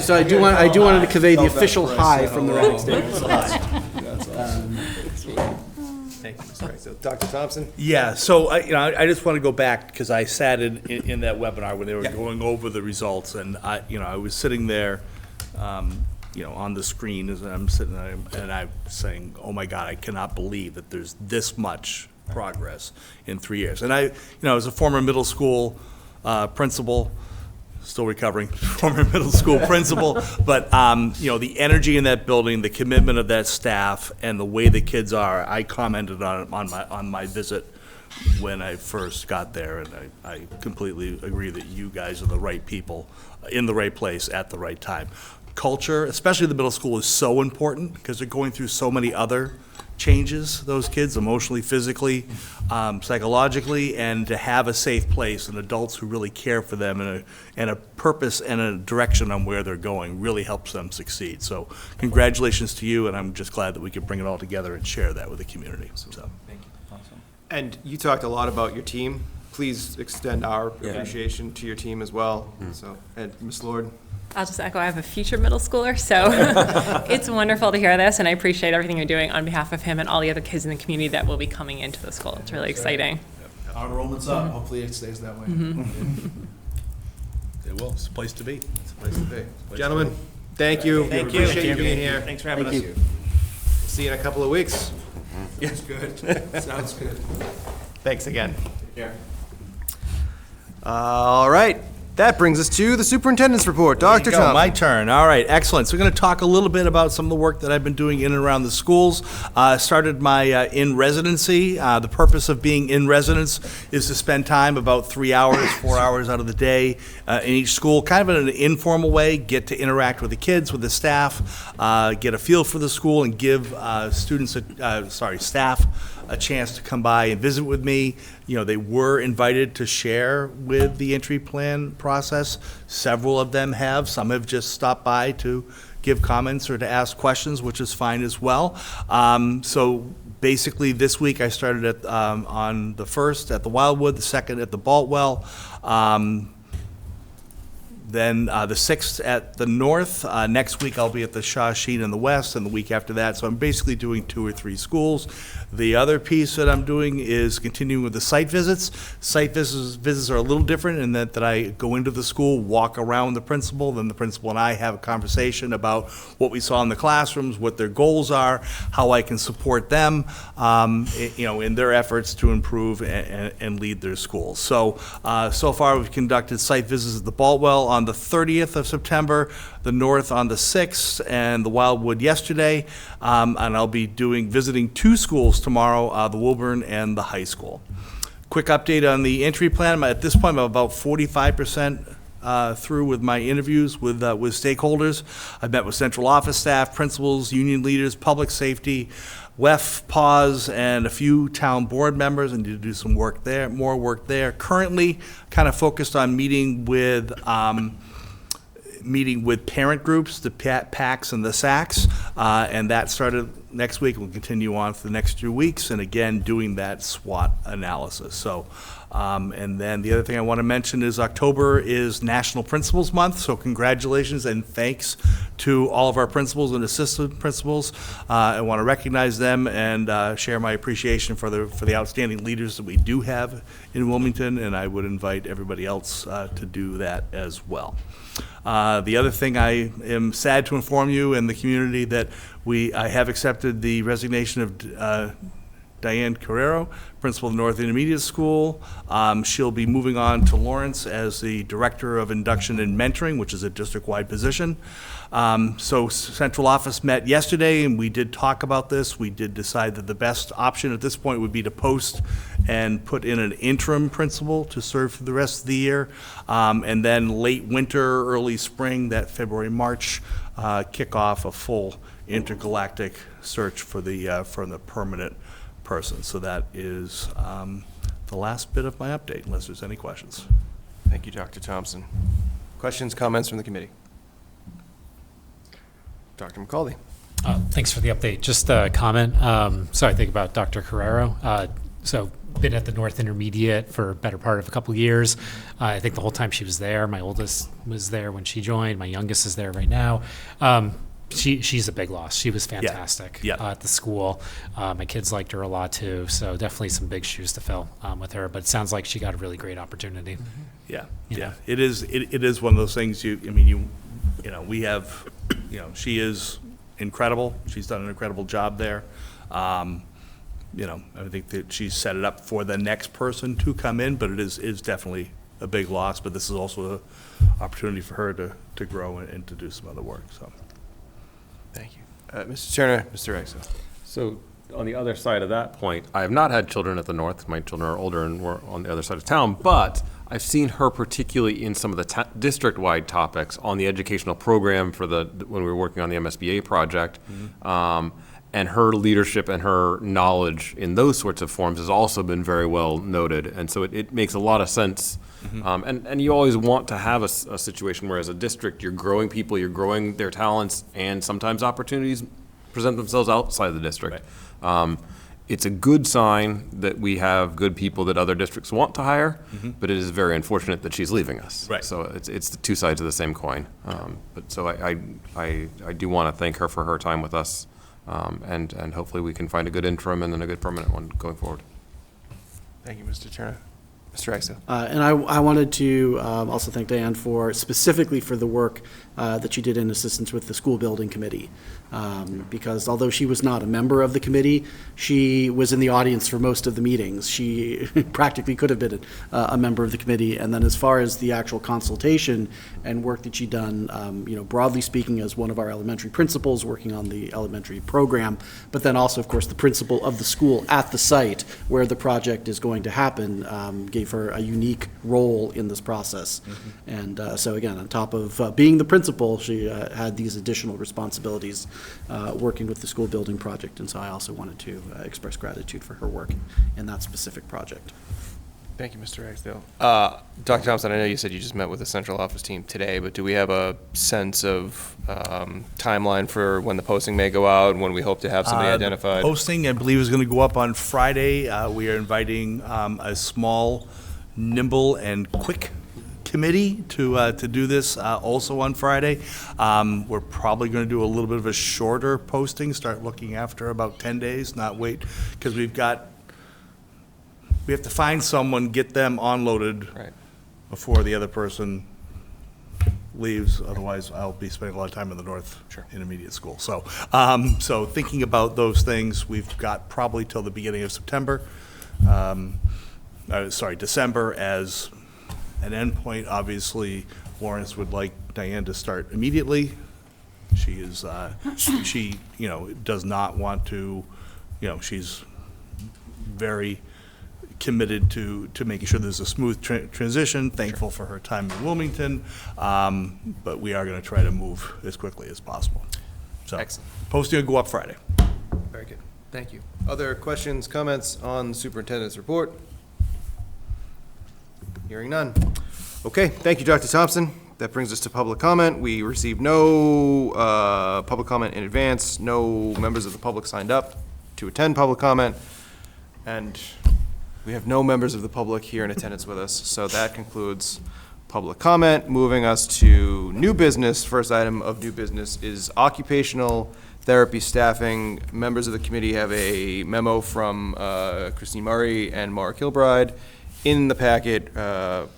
Speaker 11: So I do want to convey the official hi from the Reading State.
Speaker 1: Thank you, Mr. Ragsdale. Dr. Thompson?
Speaker 3: Yeah, so I just want to go back because I sat in that webinar when they were going over the results, and I was sitting there, on the screen as I'm sitting there, and I'm saying, "Oh my God, I cannot believe that there's this much progress in 3 years." And as a former middle school principal, still recovering, former middle school principal, but, the energy in that building, the commitment of that staff, and the way the kids are, I commented on my visit when I first got there, and I completely agree that you guys are the right people in the right place at the right time. Culture, especially the middle school, is so important because they're going through so many other changes, those kids, emotionally, physically, psychologically, and to have a safe place and adults who really care for them and a purpose and a direction on where they're going really helps them succeed. So congratulations to you, and I'm just glad that we could bring it all together and share that with the community. So.
Speaker 6: Thank you. Awesome.
Speaker 1: And you talked a lot about your team. Please extend our appreciation to your team as well. So, and Ms. Lord?
Speaker 5: I'll just echo, I have a future middle schooler, so it's wonderful to hear this, and I appreciate everything you're doing on behalf of him and all the other kids in the community that will be coming into the school. It's really exciting.
Speaker 6: Our enrollment's up. Hopefully it stays that way.
Speaker 3: It will. It's a place to be.
Speaker 1: It's a place to be. Gentlemen, thank you.
Speaker 3: Thank you.
Speaker 1: Appreciate you being here.
Speaker 3: Thanks for having us.
Speaker 1: See you in a couple of weeks.
Speaker 6: Yes, good. Sounds good.
Speaker 1: Thanks again.
Speaker 6: Take care.
Speaker 1: All right. That brings us to the superintendent's report. Dr. Thompson.
Speaker 3: My turn. All right, excellent. So we're going to talk a little bit about some of the work that I've been doing in and around the schools. Started my in residency. The purpose of being in residence is to spend time, about 3 hours, 4 hours out of the day in each school, kind of in an informal way, get to interact with the kids, with the staff, get a feel for the school, and give staff a chance to come by and visit with me. They were invited to share with the entry plan process. Several of them have. Some have just stopped by to give comments or to ask questions, which is fine as well. So basically this week I started on the 1st at the Wildwood, the 2nd at the Baltwell, then the 6th at the North. Next week I'll be at the Shawsheen in the West, and the week after that. So I'm basically doing 2 or 3 schools. The other piece that I'm doing is continuing with the site visits. Site visits are a little different in that I go into the school, walk around the principal, then the principal and I have a conversation about what we saw in the classrooms, what their goals are, how I can support them, in their efforts to improve and lead their schools. So, so far we've conducted site visits at the Baltwell on
Speaker 6: on the 30th of September, the North on the 6th, and the Wildwood yesterday. And I'll be visiting 2 schools tomorrow, the Woburn and the high school. Quick update on the entry plan. At this point, I'm about 45% through with my interviews with stakeholders. I've met with central office staff, principals, union leaders, public safety, WEF, PAWS, and a few town board members, and to do some work there, more work there. Currently, kind of focused on meeting with parent groups, the PACs and the SACs, and that started next week. We'll continue on for the next 2 weeks, and again, doing that SWOT analysis. So, and then the other thing I want to mention is October is National Principals Month, so congratulations and thanks to all of our principals and assistant principals. I want to recognize them and share my appreciation for the outstanding leaders that we do have in Wilmington, and I would invite everybody else to do that as well. The other thing, I am sad to inform you and the community that I have accepted the resignation of Diane Carrero, principal of North Intermediate School. She'll be moving on to Lawrence as the Director of Induction and Mentoring, which is a district-wide position. So central office met yesterday, and we did talk about this. We did decide that the best option at this point would be to post and put in an interim principal to serve for the rest of the year. And then late winter, early spring, that February, March, kick off a full intergalactic search for the permanent person. So that is the last bit of my update, unless there's any questions.
Speaker 1: Thank you, Dr. Thompson. Questions, comments from the committee? Dr. McCauley.
Speaker 8: Thanks for the update. Just a comment. So I think about Dr. Carrero. So been at the North Intermediate for a better part of a couple of years. I think the whole time she was there. My oldest was there when she joined. My youngest is there right now. She's a big loss. She was fantastic at the school. My kids liked her a lot too, so definitely some big shoes to fill with her. But it sounds like she got a really great opportunity.
Speaker 6: Yeah,
Speaker 8: You
Speaker 6: yeah.
Speaker 8: know.
Speaker 6: It is one of those things. We have, she is incredible. She's done an incredible job there. I think that she's set it up for the next person to come in, but it is definitely a big loss. But this is also an opportunity for her to grow and to do some other work. So.
Speaker 1: Thank you. Mr. Turner, Mr. Exo.
Speaker 4: So on the other side of that point, I have not had children at the North. My children are older and we're on the other side of town, but I've seen her particularly in some of the district-wide topics on the educational program when we were working on the MSBA project. And her leadership and her knowledge in those sorts of forms has also been very well noted. And so it makes a lot of sense. And you always want to have a situation where as a district, you're growing people, you're growing their talents, and sometimes opportunities present themselves outside of the district. Right. It's a good sign that we have good people that other districts want to hire, but it is very unfortunate that she's leaving us.
Speaker 6: Right.
Speaker 4: So it's the two sides of the same coin. But so I do want to thank her for her time with us, and hopefully we can find a good interim and then a good permanent one going forward.
Speaker 1: Thank you, Mr. Turner. Mr. Exo.
Speaker 11: And I wanted to also thank Diane specifically for the work that she did in assistance with the school building committee. Because although she was not a member of the committee, she was in the audience for most of the meetings. She practically could have been a member of the committee. And then as far as the actual consultation and work that she done, broadly speaking, as one of our elementary principals working on the elementary program, but then also, of course, the principal of the school at the site where the project is going to happen, gave her a unique role in this process. And so again, on top of being the principal, she had these additional responsibilities working with the school building project. And so I also wanted to express gratitude for her work in that specific project.
Speaker 1: Thank you, Mr. Ragsdale. Dr. Thompson, I know you said you just met with the central office team today, but do we have a sense of timeline for when the posting may go out and when we hope to have somebody identified?
Speaker 6: Posting, I believe, is going to go up on Friday. We are inviting a small, nimble, and quick committee to do this also on Friday. We're probably going to do a little bit of a shorter posting, start looking after about 10 days, not wait, because we have to find someone, get them onloaded before the other person leaves. Otherwise, I'll be spending a lot of time in the North Intermediate School. So, so thinking about those things, we've got probably till the beginning of September. December as an endpoint. Obviously, Florence would like Diane to start immediately. She is, she, does not want to, she's very committed to making sure there's a smooth transition, thankful for her time in Wilmington, but we are going to try to move as quickly as possible. So,
Speaker 1: Excellent.
Speaker 6: posting will go up Friday.
Speaker 1: Very good. Thank you. Other questions, comments on the superintendent's report? Hearing none. Okay, thank you, Dr. Thompson. That brings us to public comment. We received no public comment in advance. No members of the public signed up to attend public comment. And we have no members of the public here in attendance with us. So that concludes public comment. Moving us to new business. First item of new business is occupational therapy staffing. Members of the committee have a memo from Christine Murray and Mara Kilbride in the packet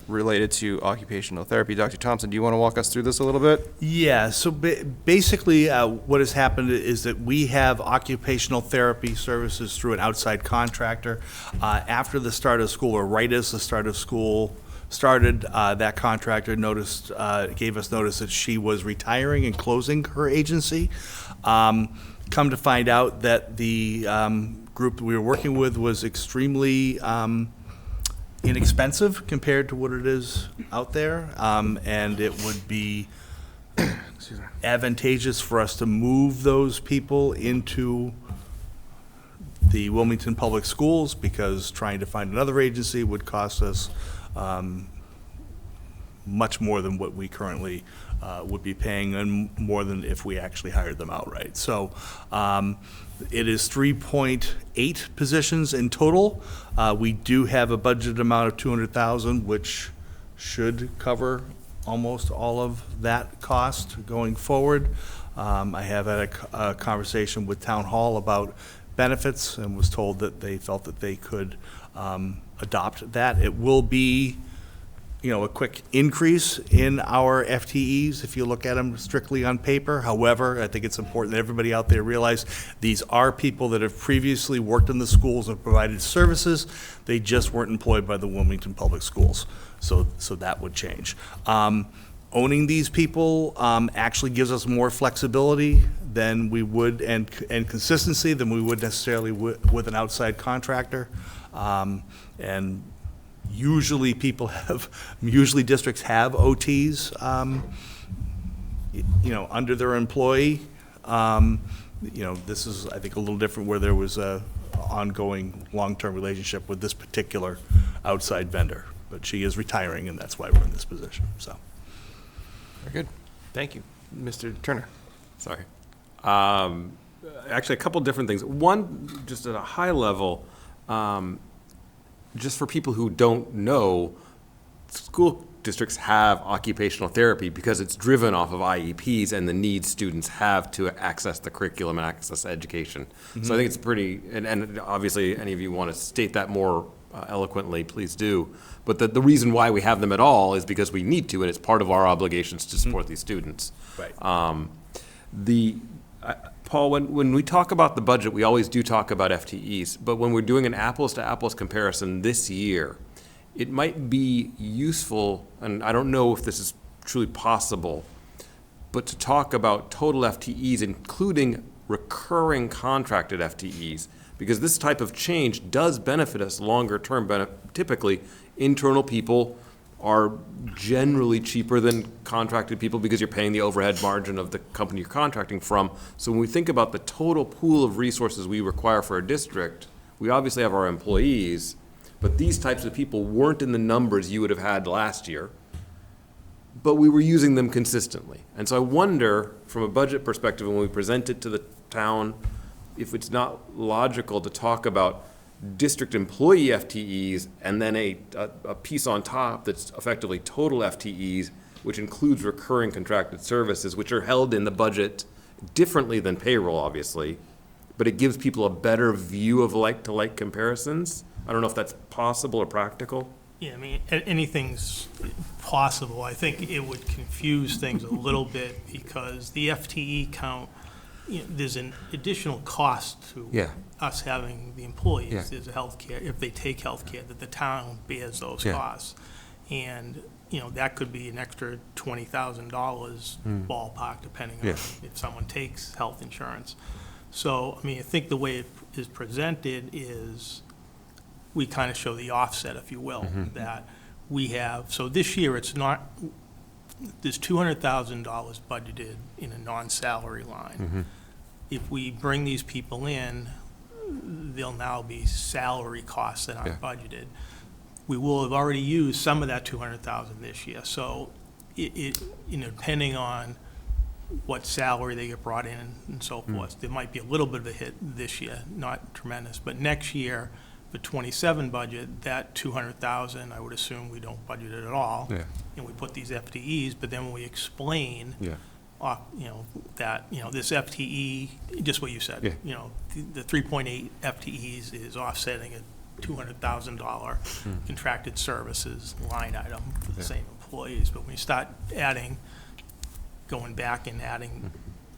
Speaker 1: related to occupational therapy. Dr. Thompson, do you want to walk us through this a little bit?
Speaker 6: Yeah, so basically what has happened is that we have occupational therapy services through an outside contractor. After the start of school, or right as the start of school started, that contractor gave us notice that she was retiring and closing her agency. Come to find out that the group we were working with was extremely inexpensive compared to what it is out there, and it would be advantageous for us to move those people into the Wilmington Public Schools, because trying to find another agency would cost us much more than what we currently would be paying, and more than if we actually hired them outright. So it is 3.8 positions in total. We do have a budget amount of $200,000, which should cover almost all of that cost going forward. I have had a conversation with Town Hall about benefits and was told that they felt that they could adopt that. It will be a quick increase in our FTEs if you look at them strictly on paper. However, I think it's important that everybody out there realize these are people that have previously worked in the schools and provided services. They just weren't employed by the Wilmington Public Schools. So that would change. Owning these people actually gives us more flexibility than we would, and consistency than we would necessarily with an outside contractor. And usually districts have OTs, under their employee. This is, I think, a little different where there was a ongoing long-term relationship with this particular outside vendor. But she is retiring, and that's why we're in this position, so.
Speaker 1: Very good. Thank you. Mr. Turner.
Speaker 4: Sorry. Actually, a couple different things. One, just at a high level, just for people who don't know, school districts have occupational therapy because it's driven off of IEPs and the needs students have to access the curriculum and access education. Mm-hmm. So I think it's pretty, and obviously any of you want to state that more eloquently, please do. But the reason why we have them at all is because we need to, and it's part of our obligations to support these students.
Speaker 6: Right.
Speaker 4: Paul, when we talk about the budget, we always do talk about FTEs, but when we're doing an apples-to-apples comparison this year, it might be useful, and I don't know if this is truly possible, but to talk about total FTEs, including recurring contracted FTEs, because this type of change does benefit us longer term. Typically, internal people are generally cheaper than contracted people because you're paying the overhead margin of the company you're contracting from. So when we think about the total pool of resources we require for a district, we obviously have our employees, but these types of people weren't in the numbers you would have had last year, but we were using them consistently. And so I wonder, from a budget perspective, when we present it to the town, if it's not logical to talk about district employee FTEs and then a piece on top that's effectively total FTEs, which includes recurring contracted services, which are held in the budget differently than payroll, obviously, but it gives people a better view of like-to-like comparisons. I don't know if that's possible or practical.
Speaker 12: Yeah, I mean, anything's possible. I think it would confuse things a little bit because the FTE count, there's an additional cost to us having the employees.
Speaker 4: Yeah.
Speaker 12: There's a healthcare, if they take healthcare, that the town bears those costs. And, that could be an extra $20,000 ballpark, depending on
Speaker 4: Yeah.
Speaker 12: if someone takes health insurance. So, I mean, I think the way it is presented is, we kind of show the offset, if you will, that we have, so this year, it's not, there's $200,000 budgeted in a non-salary line. If we bring these people in, there'll now be salary costs that aren't budgeted. We will have already used some of that 200,000 this year, so depending on what salary they get brought in and so forth, there might be a little bit of a hit this year, not tremendous, but next year, the 27 budget, that 200,000, I would assume we don't budget it at all.
Speaker 4: Yeah.
Speaker 12: And we put these FTEs, but then when we explain, that, this FTE, just what you said.
Speaker 4: Yeah.
Speaker 12: The 3.8 FTEs is offsetting a $200,000 contracted services line item for the same employees. But when you start going back and adding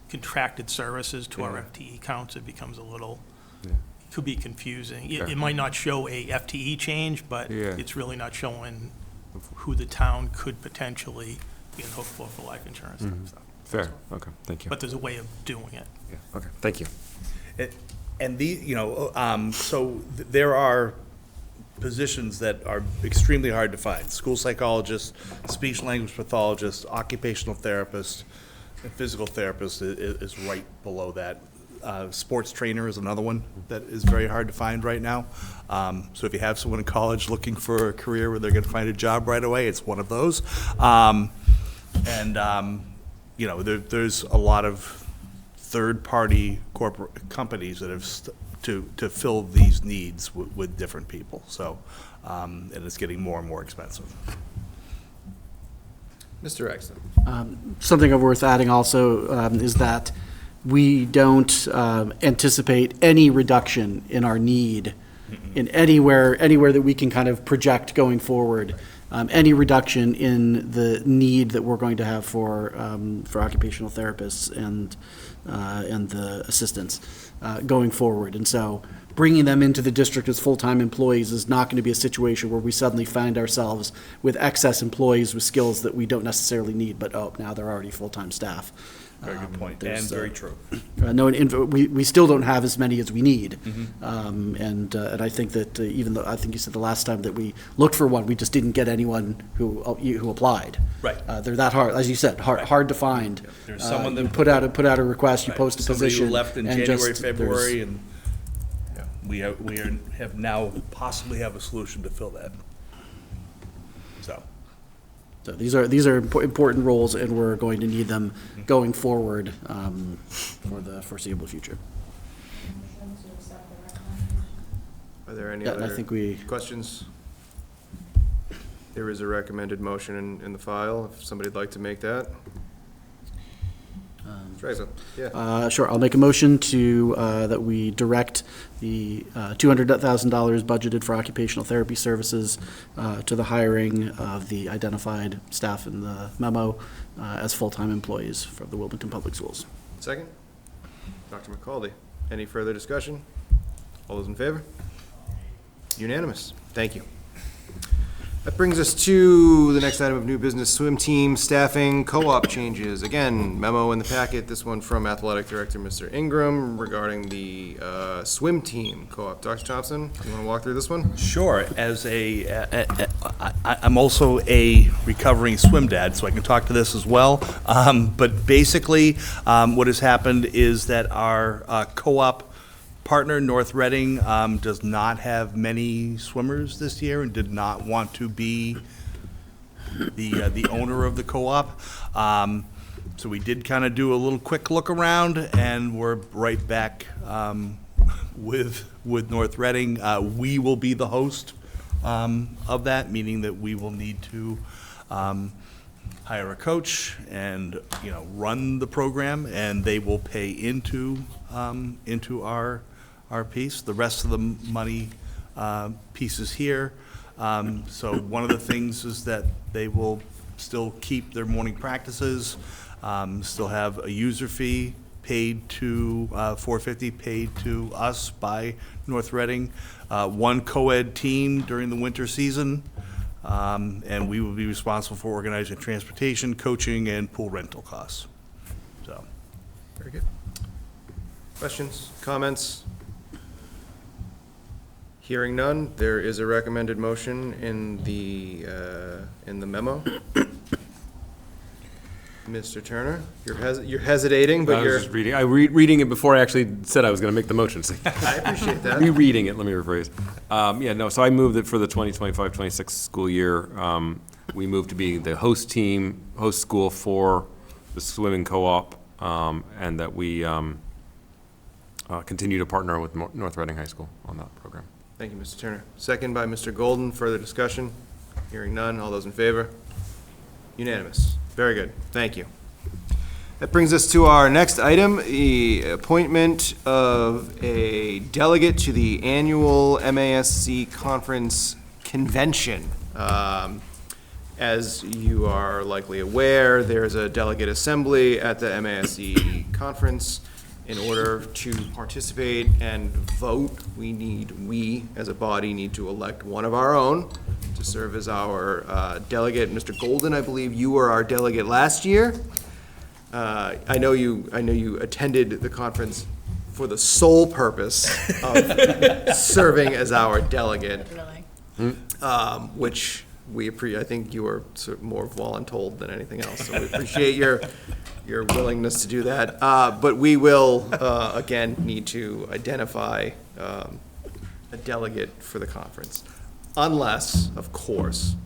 Speaker 12: contracted services to our FTE counts, it becomes a little, it could be confusing. It might not show a FTE change, but it's really not showing who the town could potentially be in hook for life insurance and stuff.
Speaker 4: Fair, okay, thank you.
Speaker 12: But there's a way of doing it.
Speaker 4: Yeah, okay, thank you.
Speaker 6: And so there are positions that are extremely hard to find. School psychologists, speech language pathologists, occupational therapists, and physical therapist is right below that. Sports trainer is another one that is very hard to find right now. So if you have someone in college looking for a career where they're gonna find a job right away, it's one of those. There's a lot of third-party corporate companies that have to fill these needs with different people. So, and it's getting more and more expensive.
Speaker 1: Mr. Exton.
Speaker 11: Something worth adding also is that we don't anticipate any reduction in our need in anywhere that we can kind of project going forward. Any reduction in the need that we're going to have for occupational therapists and the assistants going forward. And so bringing them into the district as full-time employees is not going to be a situation where we suddenly find ourselves with excess employees with skills that we don't necessarily need, but now they're already full-time staff.
Speaker 6: Very good point, and very true.
Speaker 11: We still don't have as many as we need. And I think that even though, I think you said the last time that we looked for one, we just didn't get anyone who applied.
Speaker 6: Right.
Speaker 11: They're that hard, as you said, hard to find.
Speaker 6: There's someone that
Speaker 11: you put out a request, you post a
Speaker 6: Somebody
Speaker 11: position.
Speaker 6: who left in
Speaker 11: and
Speaker 6: January,
Speaker 11: just-
Speaker 6: February, and we have now possibly have a solution to fill that.
Speaker 11: So these are important roles, and we're going to need them going forward for the foreseeable future.
Speaker 1: Are there any
Speaker 11: Yeah, and I
Speaker 1: other
Speaker 11: think we-
Speaker 1: questions? There is a recommended motion in the file, if somebody'd like to make that. Teresa, yeah.
Speaker 11: Sure, I'll make a motion to, that we direct the $200,000 budgeted for occupational therapy services to the hiring of the identified staff in the memo as full-time employees for the Wilmington Public Schools.
Speaker 1: Second? Dr. McCaldy. Any further discussion? All those in favor? Unanimous. Thank you. That brings us to the next item of new business, swim team staffing co-op changes. Again, memo in the packet, this one from Athletic Director Mr. Ingram regarding the swim team co-op. Dr. Thompson, you want to walk through this one?
Speaker 6: Sure. I'm also a recovering swim dad, so I can talk to this as well. But basically, what has happened is that our co-op partner, North Reading, does not have many swimmers this year and did not want to be the owner of the co-op. So we did kind of do a little quick look around, and we're right back with North Reading. We will be the host of that, meaning that we will need to hire a coach and run the program, and they will pay into our piece. The rest of the money pieces here. So one of the things is that they will still keep their morning practices, still have a user fee paid to $450 paid to us by North Reading. One co-ed team during the winter season And we will be responsible for organizing transportation, coaching, and pool rental costs. So,
Speaker 1: Very good. Questions, comments? Hearing none, there is a recommended motion in the memo. Mr. Turner, you're hesitating, but
Speaker 4: I
Speaker 1: you're.
Speaker 4: was just reading, reading it before I actually said I was going to make the motion. So
Speaker 1: I appreciate that.
Speaker 4: rereading it, let me rephrase. So I moved that for the 2025-26 school year, we moved to be the host team, host school for the swimming co-op, and that we continue to partner with North Reading High School on that program.
Speaker 1: Thank you, Mr. Turner. Second by Mr. Golden. Further discussion? Hearing none. All those in favor? Unanimous. Very good. Thank you. That brings us to our next item, the appointment of a delegate to the annual MASC Conference Convention. As you are likely aware, there's a delegate assembly at the MASC conference. In order to participate and vote, we as a body need to elect one of our own to serve as our delegate. Mr. Golden, I believe you were our delegate last year. I know you attended the conference for the sole purpose of serving as our delegate, which I think you were sort of more voluntold than anything else. So we appreciate your willingness to do that. But we will, again, need to identify a delegate for the conference. Unless, of course,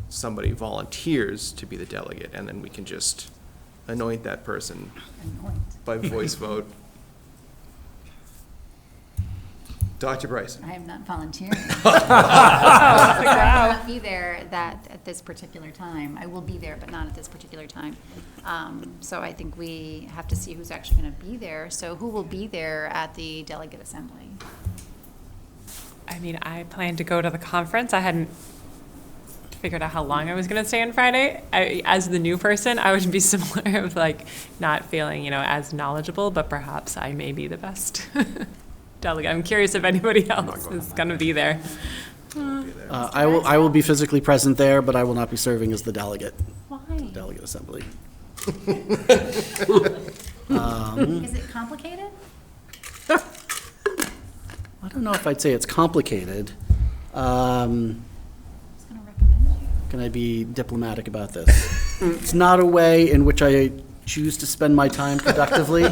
Speaker 1: somebody volunteers to be the delegate, and then we can just anoint that person by voice vote. Dr. Bryson.
Speaker 10: I am not volunteering. I will not be there at this particular time. I will be there, but not at this particular time. So I think we have to see who's actually going to be there. So who will be there at the delegate assembly?
Speaker 5: I mean, I planned to go to the conference. I hadn't figured out how long I was going to stay on Friday. As the new person, I would be similar of like not feeling, as knowledgeable, but perhaps I may be the best delegate. I'm curious if anybody else is going to be there.
Speaker 11: I will be physically present there, but I will not be serving as the delegate.
Speaker 10: Why?
Speaker 11: Delegate assembly.
Speaker 10: Is it complicated?
Speaker 11: I don't know if I'd say it's complicated.
Speaker 10: I was going to recommend you.
Speaker 11: Can I be diplomatic about this? It's not a way in which I choose to spend my time productively.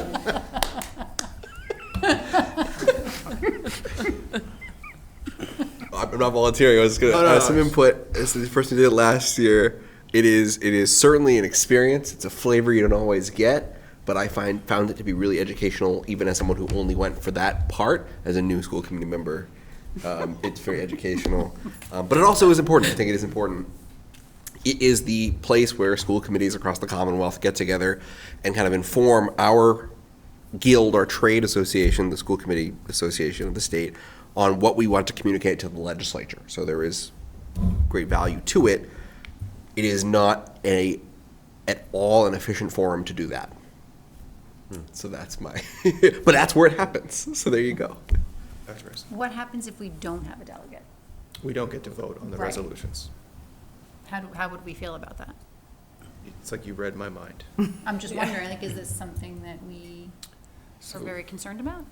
Speaker 7: I'm not volunteering. I was just going to add some input. As the person who did it last year, it is certainly an experience. It's a flavor you don't always get, but I found it to be really educational, even as someone who only went for that part as a new school committee member. It's very educational, but it also is important. I think it is important. It is the place where school committees across the Commonwealth get together and kind of inform our guild, our trade association, the school committee association of the state, on what we want to communicate to the legislature. So there is great value to it. It is not at all an efficient forum to do that. So that's my, but that's where it happens. So there you go.
Speaker 1: Dr. Bryson.
Speaker 10: What happens if we don't have a delegate?
Speaker 1: We don't get to vote on the
Speaker 10: Right.
Speaker 1: resolutions.
Speaker 10: How would we feel about that?
Speaker 1: It's like you read my mind.
Speaker 10: I'm just wondering, is this something that we are very concerned about?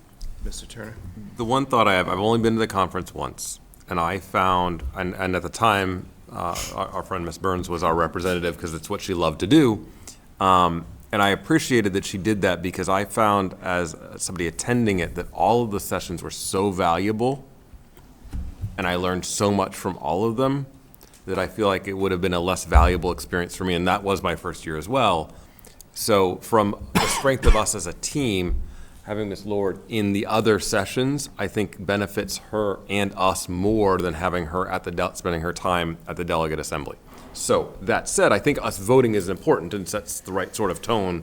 Speaker 1: Mr. Turner?
Speaker 4: The one thought I have, I've only been to the conference once, and I found, and at the time, our friend Ms. Burns was our representative because it's what she loved to do. And I appreciated that she did that because I found, as somebody attending it, that all of the sessions were so valuable, and I learned so much from all of them, that I feel like it would have been a less valuable experience for me, and that was my first year as well. So from the strength of us as a team, having Ms. Lord in the other sessions, I think benefits her and us more than having her at spending her time at the delegate assembly. So that said, I think us voting is important and sets the right sort of tone.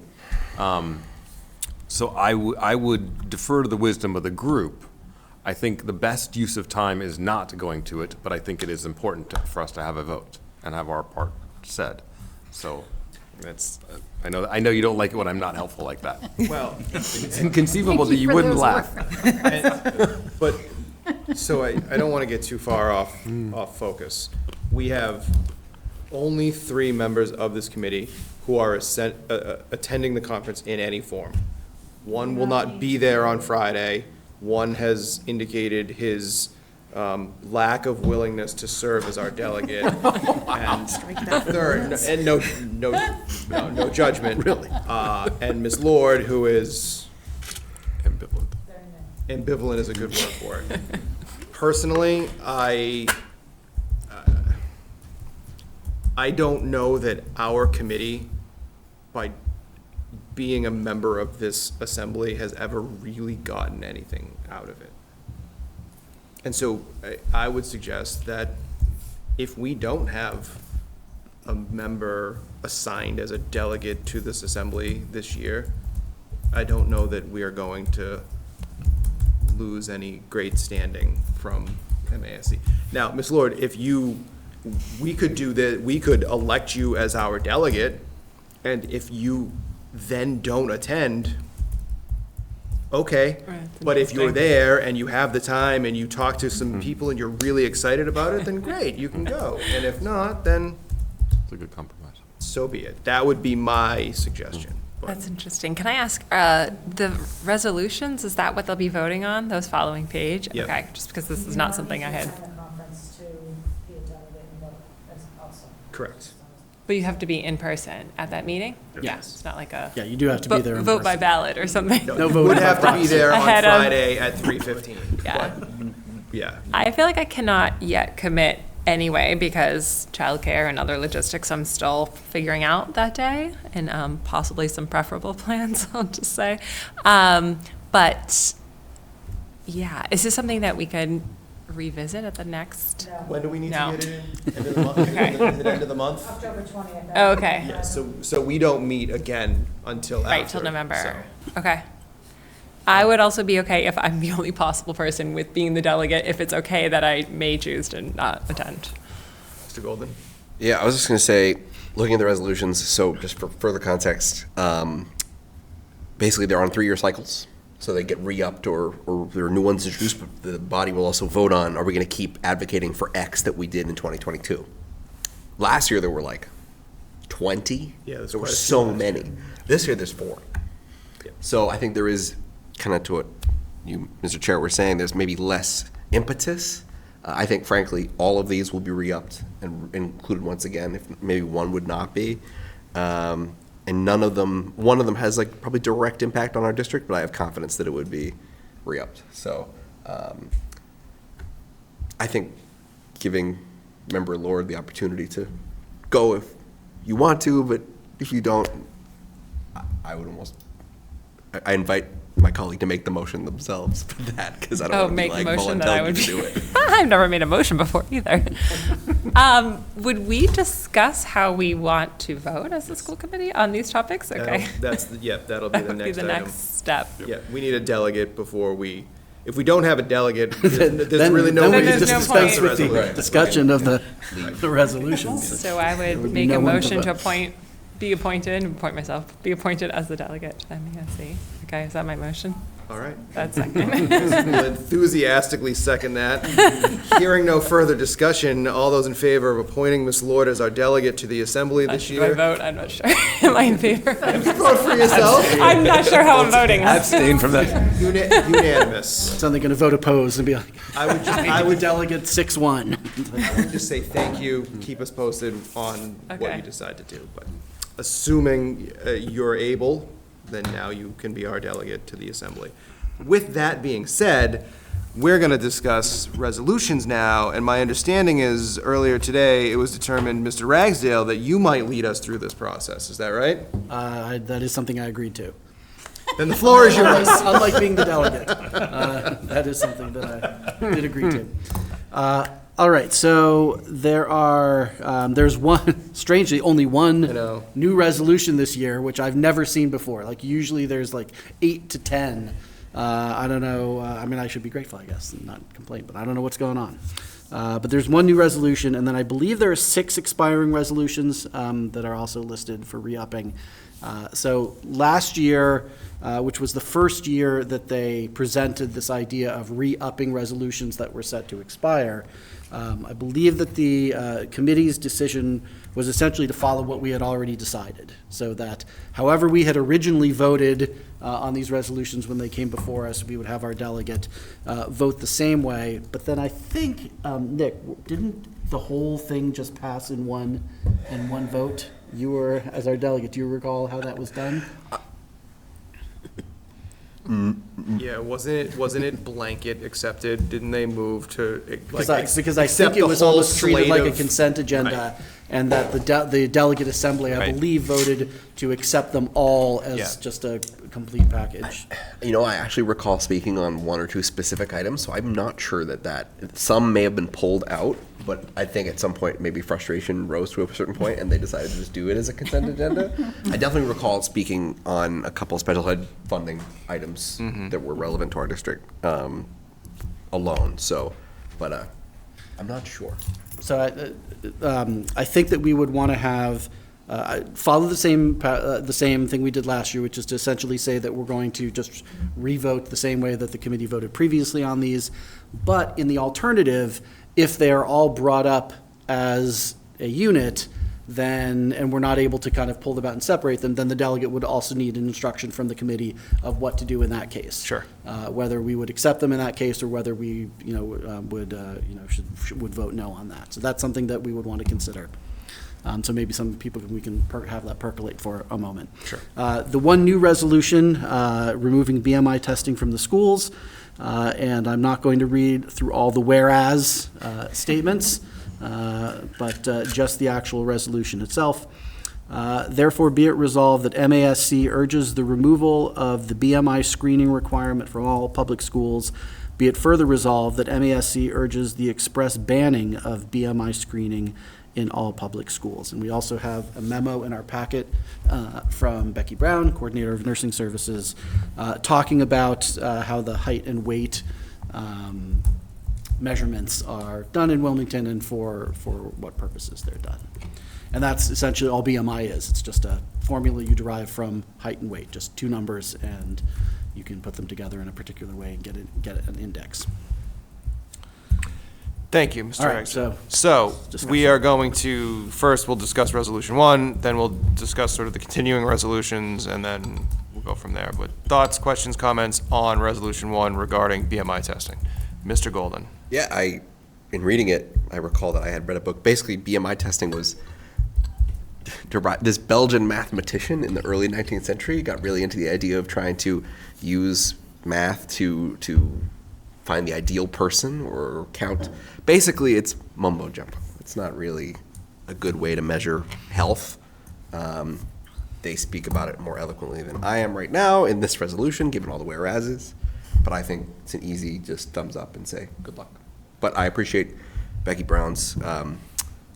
Speaker 4: So I would defer to the wisdom of the group. I think the best use of time is not going to it, but I think it is important for us to have a vote and have our part said. So that's, I know you don't like it when I'm not helpful like that.
Speaker 1: Well,
Speaker 4: It's inconceivable that you
Speaker 10: for
Speaker 4: wouldn't
Speaker 10: those
Speaker 4: laugh.
Speaker 1: but, so I don't want to get too far off focus. we have only 3 members of this committee who are attending the conference in any form. One will not be there on Friday. One has indicated his lack of willingness to serve as our delegate. And third, and no judgment. Really. And Ms. Lord, who is ambivalent is a good word for it. Personally, I don't know that our committee, by being a member of this assembly, has ever really gotten anything out of it. And so I would suggest that if we don't have a member assigned as a delegate to this assembly this year, I don't know that we are going to lose any great standing from MASC. Now, Ms. Lord, we could do that, we could elect you as our delegate, and if you then don't attend, okay.
Speaker 5: Right,
Speaker 1: But if you're
Speaker 5: interesting.
Speaker 1: there and you have the time and you talk to some people and you're really excited about it, then great, you can go. And if not, then
Speaker 4: It's a good compromise.
Speaker 1: so be it. That would be my suggestion. But
Speaker 5: That's interesting. Can I ask, the resolutions, is that what they'll be voting on, those following page?
Speaker 1: Yep.
Speaker 5: Okay, just because this is not something I had.
Speaker 1: Correct.
Speaker 5: But you have to be in person at that meeting? Yeah,
Speaker 1: Yes.
Speaker 5: it's not like a
Speaker 11: Yeah, you do have to be there in
Speaker 5: vote by
Speaker 11: person.
Speaker 5: ballot or something.
Speaker 11: No
Speaker 1: You
Speaker 11: voting
Speaker 1: would
Speaker 11: by
Speaker 1: have to be
Speaker 11: proxy.
Speaker 1: there on
Speaker 5: Ahead of-
Speaker 1: Friday at 3:15.
Speaker 5: Yeah.
Speaker 1: But, yeah.
Speaker 5: I feel like I cannot yet commit anyway because childcare and other logistics I'm still figuring out that day, and possibly some preferable plans, I'll just say. But yeah, is this something that we could revisit at the next?
Speaker 1: When do we need
Speaker 5: No.
Speaker 1: to get it in? End of the month?
Speaker 5: Okay.
Speaker 1: Is it end of the month?
Speaker 9: October 20th.
Speaker 5: Oh, okay.
Speaker 1: Yeah, so we don't meet again until after.
Speaker 5: Right, till November.
Speaker 1: so.
Speaker 5: Okay. I would also be okay if I'm the only possible person with being the delegate, if it's okay that I may choose to not attend.
Speaker 1: Mr. Golden?
Speaker 7: Yeah, I was just going to say, looking at the resolutions, so just for further context, basically they're on 3-year cycles. So they get re-upped or there are new ones introduced, but the body will also vote on, are we going to keep advocating for X that we did in 2022? Last year there were like 20.
Speaker 1: Yeah, there's
Speaker 7: there were
Speaker 1: quite a few
Speaker 7: so
Speaker 1: last
Speaker 7: many.
Speaker 1: year.
Speaker 7: This year there's 4.
Speaker 1: Yeah.
Speaker 7: So I think there is, kind of to what you, Mr. Chair, were saying, there's maybe less impetus. I think frankly, all of these will be re-upped and included once again, if maybe one would not be. And one of them has like probably direct impact on our district, but I have confidence that it would be re-upped. So I think giving Member Lord the opportunity to go if you want to, but if you don't, I would almost, I invite my colleague to make the motion themselves for that, because I don't
Speaker 5: Oh,
Speaker 7: want to be
Speaker 5: make a
Speaker 7: like
Speaker 5: motion that I
Speaker 7: volunteering
Speaker 5: would
Speaker 7: to
Speaker 5: be.
Speaker 7: do it.
Speaker 5: I've never made a motion before either. Would we discuss how we want to vote as a school committee on these topics? Okay.
Speaker 1: That'll be the
Speaker 5: That would be
Speaker 1: next
Speaker 5: the
Speaker 1: item.
Speaker 5: next step.
Speaker 1: Yeah, we need a delegate before if we don't have a delegate, there's
Speaker 11: Then-
Speaker 1: really no
Speaker 11: then we
Speaker 1: reason
Speaker 5: there's
Speaker 1: to
Speaker 5: no
Speaker 1: discuss the
Speaker 5: point.
Speaker 11: With the
Speaker 1: resolution.
Speaker 11: discussion of the resolutions.
Speaker 5: So I
Speaker 11: There
Speaker 5: would
Speaker 11: would be
Speaker 5: make a
Speaker 11: no one to
Speaker 5: motion to
Speaker 11: vote.
Speaker 5: be appointed as the delegate to MASC. Okay, is that my motion?
Speaker 1: All right.
Speaker 5: That's second.
Speaker 1: We'll enthusiastically second that. Hearing no further discussion, all those in favor of appointing Ms. Lord as our delegate to the assembly this
Speaker 5: Do I
Speaker 1: year?
Speaker 5: vote? I'm not sure. Am I in favor?
Speaker 1: Vote for yourself.
Speaker 5: I'm not sure how I'm voting.
Speaker 4: Abstain from that.
Speaker 1: Unanimous.
Speaker 11: So they're going to vote opposed and be like,
Speaker 1: I would
Speaker 11: delegate 6-1.
Speaker 1: just say thank you, keep us posted on what
Speaker 5: Okay.
Speaker 1: you decide to do. But assuming you're able, then now you can be our delegate to the assembly. With that being said, we're going to discuss resolutions now, and my understanding is earlier today, it was determined, Mr. Ragsdale, that you might lead us through this process. Is that right?
Speaker 11: That is something I agreed to.
Speaker 1: Then the floor is yours.
Speaker 11: Unlike being the delegate. That is something that I did agree to. All right, so there's strangely, only
Speaker 1: I
Speaker 11: one
Speaker 1: know.
Speaker 11: new resolution this year, which I've never seen before. Like, usually there's like 8 to 10. I don't know, I mean, I should be grateful, I guess, and not complain, but I don't know what's going on. But there's one new resolution, and then I believe there are 6 expiring resolutions that are also listed for re-upping. So last year, which was the first year that they presented this idea of re-upping resolutions that were set to expire, I believe that the committee's decision was essentially to follow what we had already decided, so that however we had originally voted on these resolutions when they came before us, we would have our delegate vote the same way. But then I think, Nick, didn't the whole thing just pass in one vote? You were, as our delegate, do you recall how that was done?
Speaker 1: Yeah, wasn't it blanket accepted? Didn't they move to,
Speaker 11: Because I think it was almost treated like a consent agenda, and that the delegate assembly, I
Speaker 1: Right.
Speaker 11: believe, voted to accept them all as just a complete package.
Speaker 7: I actually recall speaking on one or two specific items, so I'm not sure that some may have been pulled out, but I think at some point maybe frustration rose to a certain point and they decided to just do it as a consent agenda. I definitely recall speaking on a couple of special ed funding items that were relevant to our district alone, so, but I'm not sure.
Speaker 11: So I think that we would want to have, follow the same thing we did last year, which is to essentially say that we're going to just re-vote the same way that the committee voted previously on these. But in the alternative, if they are all brought up as a unit, then, and we're not able to kind of pull them out and separate them, then the delegate would also need an instruction from the committee of what to do in that case.
Speaker 1: Sure.
Speaker 11: Whether we would accept them in that case, or whether we, would vote no on that. So that's something that we would want to consider. So maybe some people, we can have that percolate for a moment.
Speaker 1: Sure.
Speaker 11: The one new resolution, removing BMI testing from the schools, and I'm not going to read through all the whereas statements, but just the actual resolution itself. Therefore, be it resolved that MASC urges the removal of the BMI screening requirement from all public schools. Be it further resolved that MASC urges the express banning of BMI screening in all public schools. And we also have a memo in our packet from Becky Brown, Coordinator of Nursing Services, talking about how the height and weight measurements are done in Wilmington and for what purposes they're done. And that's essentially all BMI is. It's just a formula you derive from height and weight, just two numbers, and you can put them together in a particular way and get an index.
Speaker 1: Thank you, Mr.
Speaker 11: All right,
Speaker 1: Exton.
Speaker 11: so
Speaker 1: We are going to, first we'll discuss resolution 1, then we'll discuss sort of the continuing resolutions, and then we'll go from there. But thoughts, questions, comments on resolution 1 regarding BMI testing? Mr. Golden.
Speaker 7: Yeah, in reading it, I recall that I had read a book. Basically, BMI testing was derived. This Belgian mathematician in the early 19th century got really into the idea of trying to use math to find the ideal person or count. Basically, it's mumbo jumbo. It's not really a good way to measure health. They speak about it more eloquently than I am right now in this resolution, given all the whereases. But I think it's an easy just thumbs up and say good luck. But I appreciate Becky Brown's kind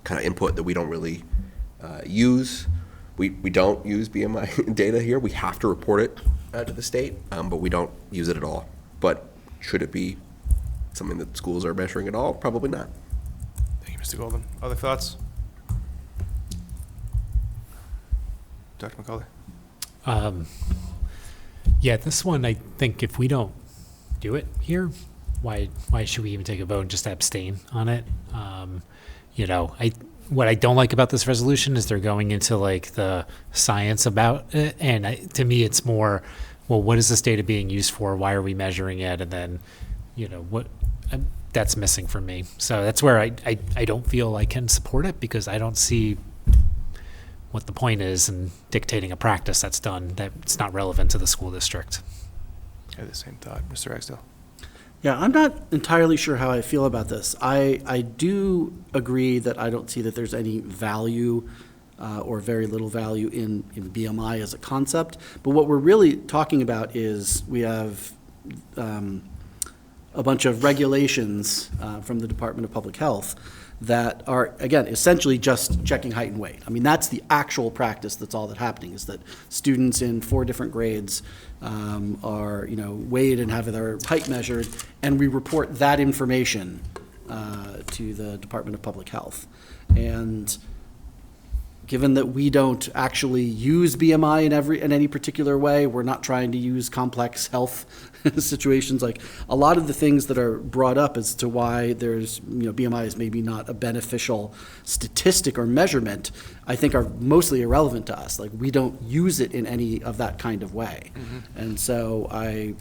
Speaker 7: of input that we don't really use. We don't use BMI data here. We have to report it to the state, but we don't use it at all. But should it be something that schools are measuring at all? Probably not.
Speaker 1: Thank you, Mr. Golden. Other thoughts? Dr. McCullough?
Speaker 8: Yeah, this one, I think if we don't do it here, why should we even take a vote and just abstain on it? What I don't like about this resolution is they're going into like the science about it, and to me it's more, well, what is this data being used for? Why are we measuring it? And then, that's missing for me. So that's where I don't feel I can support it, because I don't see what the point is in dictating a practice that's done that's not relevant to the school district.
Speaker 1: I have the same thought. Mr. Exdale?
Speaker 11: Yeah, I'm not entirely sure how I feel about this. I do agree that I don't see that there's any value or very little value in BMI as a concept. But what we're really talking about is we have a bunch of regulations from the Department of Public Health that are, again, essentially just checking height and weight. I mean, that's the actual practice. That's all that's happening, is that students in 4 different grades are, weighed and have their height measured, and we report that information to the Department of Public Health. And given that we don't actually use BMI in any particular way, we're not trying to use complex health situations, like a lot of the things that are brought up as to why there's, BMI is maybe not a beneficial statistic or measurement, I think are mostly irrelevant to us. Like, we don't use it in any of that kind of way. And so I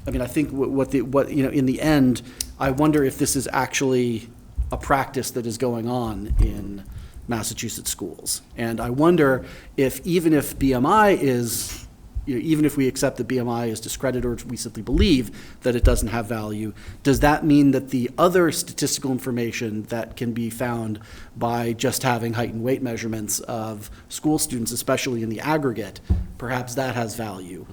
Speaker 11: think in the end, I wonder if this is actually a practice that is going on in Massachusetts schools. And I wonder if even if BMI is, even if we accept that BMI is discredited or we simply believe that it doesn't have value, does that mean that the other statistical information that can be found by just having height and weight measurements of school students, especially in the aggregate, perhaps that has value?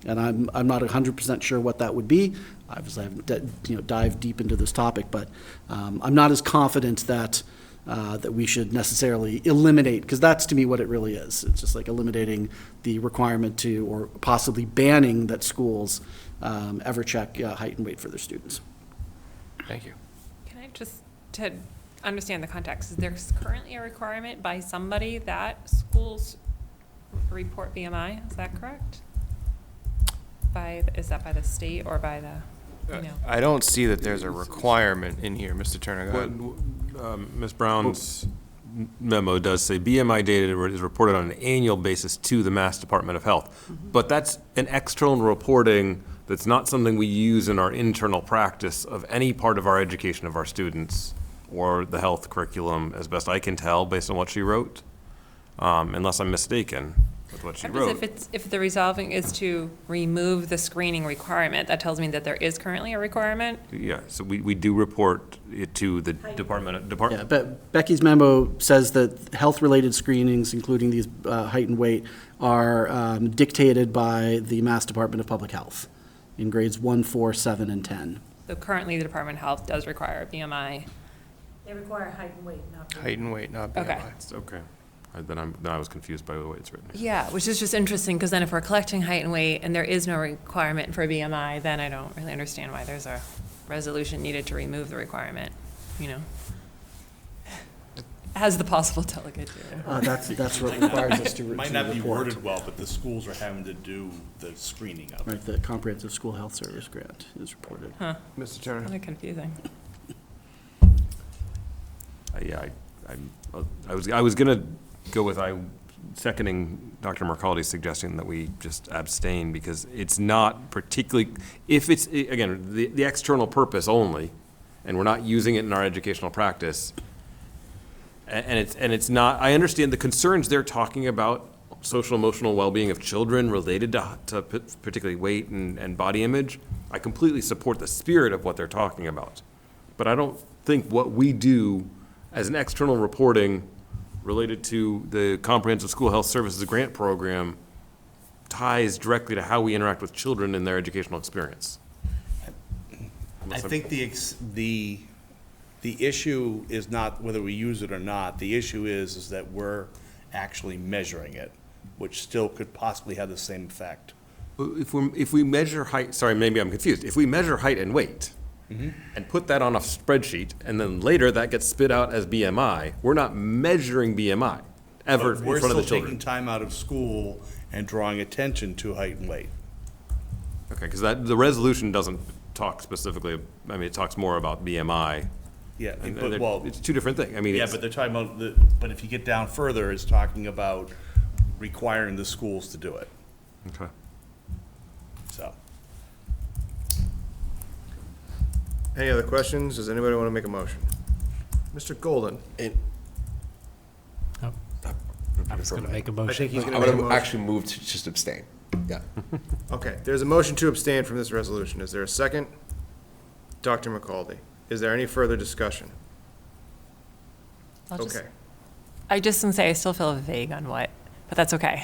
Speaker 11: And I'm not 100% sure what that would be. Obviously, I haven't dived deep into this topic, but I'm not as confident that we should necessarily eliminate, because that's to me what it really is. It's just like eliminating the requirement to, or possibly banning that schools ever check height and weight for their students.
Speaker 7: Thank you.
Speaker 5: Can I just, to understand the context, is there currently a requirement by somebody that schools report BMI? Is that correct? Is that by the state or by the,
Speaker 1: I don't see that there's a requirement in here, Mr. Turner. Go ahead.
Speaker 4: Ms. Brown's memo does say BMI data is reported on an annual basis to the Mass Department of Health. But that's an external reporting that's not something we use in our internal practice of any part of our education of our students or the health curriculum, as best I can tell, based on what she wrote, unless I'm mistaken with what she wrote.
Speaker 5: If the resolving is to remove the screening requirement, that tells me that there is currently a requirement.
Speaker 4: Yeah, so we do report it to the department.
Speaker 11: Yeah, but Becky's memo says that health-related screenings, including these height and weight, are dictated by the Mass Department of Public Health in grades 1, 4, 7, and 10.
Speaker 5: So currently, the Department of Health does require a BMI.
Speaker 9: They require height and weight, not BMI.
Speaker 1: Height and weight, not BMI.
Speaker 5: Okay.
Speaker 4: Okay. Then I was confused by the way it's written.
Speaker 5: Yeah, which is just interesting, because then if we're collecting height and weight and there is no requirement for a BMI, then I don't really understand why there's a resolution needed to remove the requirement, As the possible delegate here.
Speaker 11: That's what requires us to report.
Speaker 13: Might not be worded well, but the schools are having to do the screening of it.
Speaker 11: Right, the Comprehensive School Health Service grant is reported.
Speaker 5: Huh,
Speaker 1: Mr. Turner.
Speaker 5: kind of confusing.
Speaker 4: Yeah, I was gonna go with seconding Dr. Mercaldi's suggestion that we just abstain, because it's not particularly, if it's, again, the external purpose only, and we're not using it in our educational practice, and it's not, I understand the concerns they're talking about, social emotional well-being of children related to particularly weight and body image. I completely support the spirit of what they're talking about, but I don't think what we do as an external reporting related to the Comprehensive School Health Services Grant Program ties directly to how we interact with children in their educational experience.
Speaker 13: I think the issue is not whether we use it or not. The issue is that we're actually measuring it, which still could possibly have the same effect.
Speaker 4: If we measure height, sorry, maybe I'm confused. If we measure height and weight, and put that on a spreadsheet, and then later that gets spit out as BMI, we're not measuring BMI ever in
Speaker 13: We're
Speaker 4: front of the
Speaker 13: still taking
Speaker 4: children.
Speaker 13: time out of school and drawing attention to height and weight.
Speaker 4: Okay, because the resolution doesn't talk specifically, I mean, it talks more about BMI.
Speaker 13: Yeah,
Speaker 4: And
Speaker 13: but, well,
Speaker 4: it's two different things. I mean,
Speaker 13: yeah,
Speaker 4: it's,
Speaker 13: but they're talking about, but if you get down further, it's talking about requiring the schools to do it,
Speaker 4: okay.
Speaker 13: so.
Speaker 1: Any other questions? Does anybody want to make a motion? Mr. Golden?
Speaker 8: I was going to make a
Speaker 1: I
Speaker 8: motion.
Speaker 1: think he's
Speaker 7: I'm
Speaker 1: going to make a
Speaker 7: going to
Speaker 1: motion.
Speaker 7: actually move to just abstain. Yeah.
Speaker 1: Okay, there's a motion to abstain from this resolution. Is there a second? Dr. McCaldy. Is there any further discussion? Okay.
Speaker 5: I just can say I still feel vague on what, but that's okay.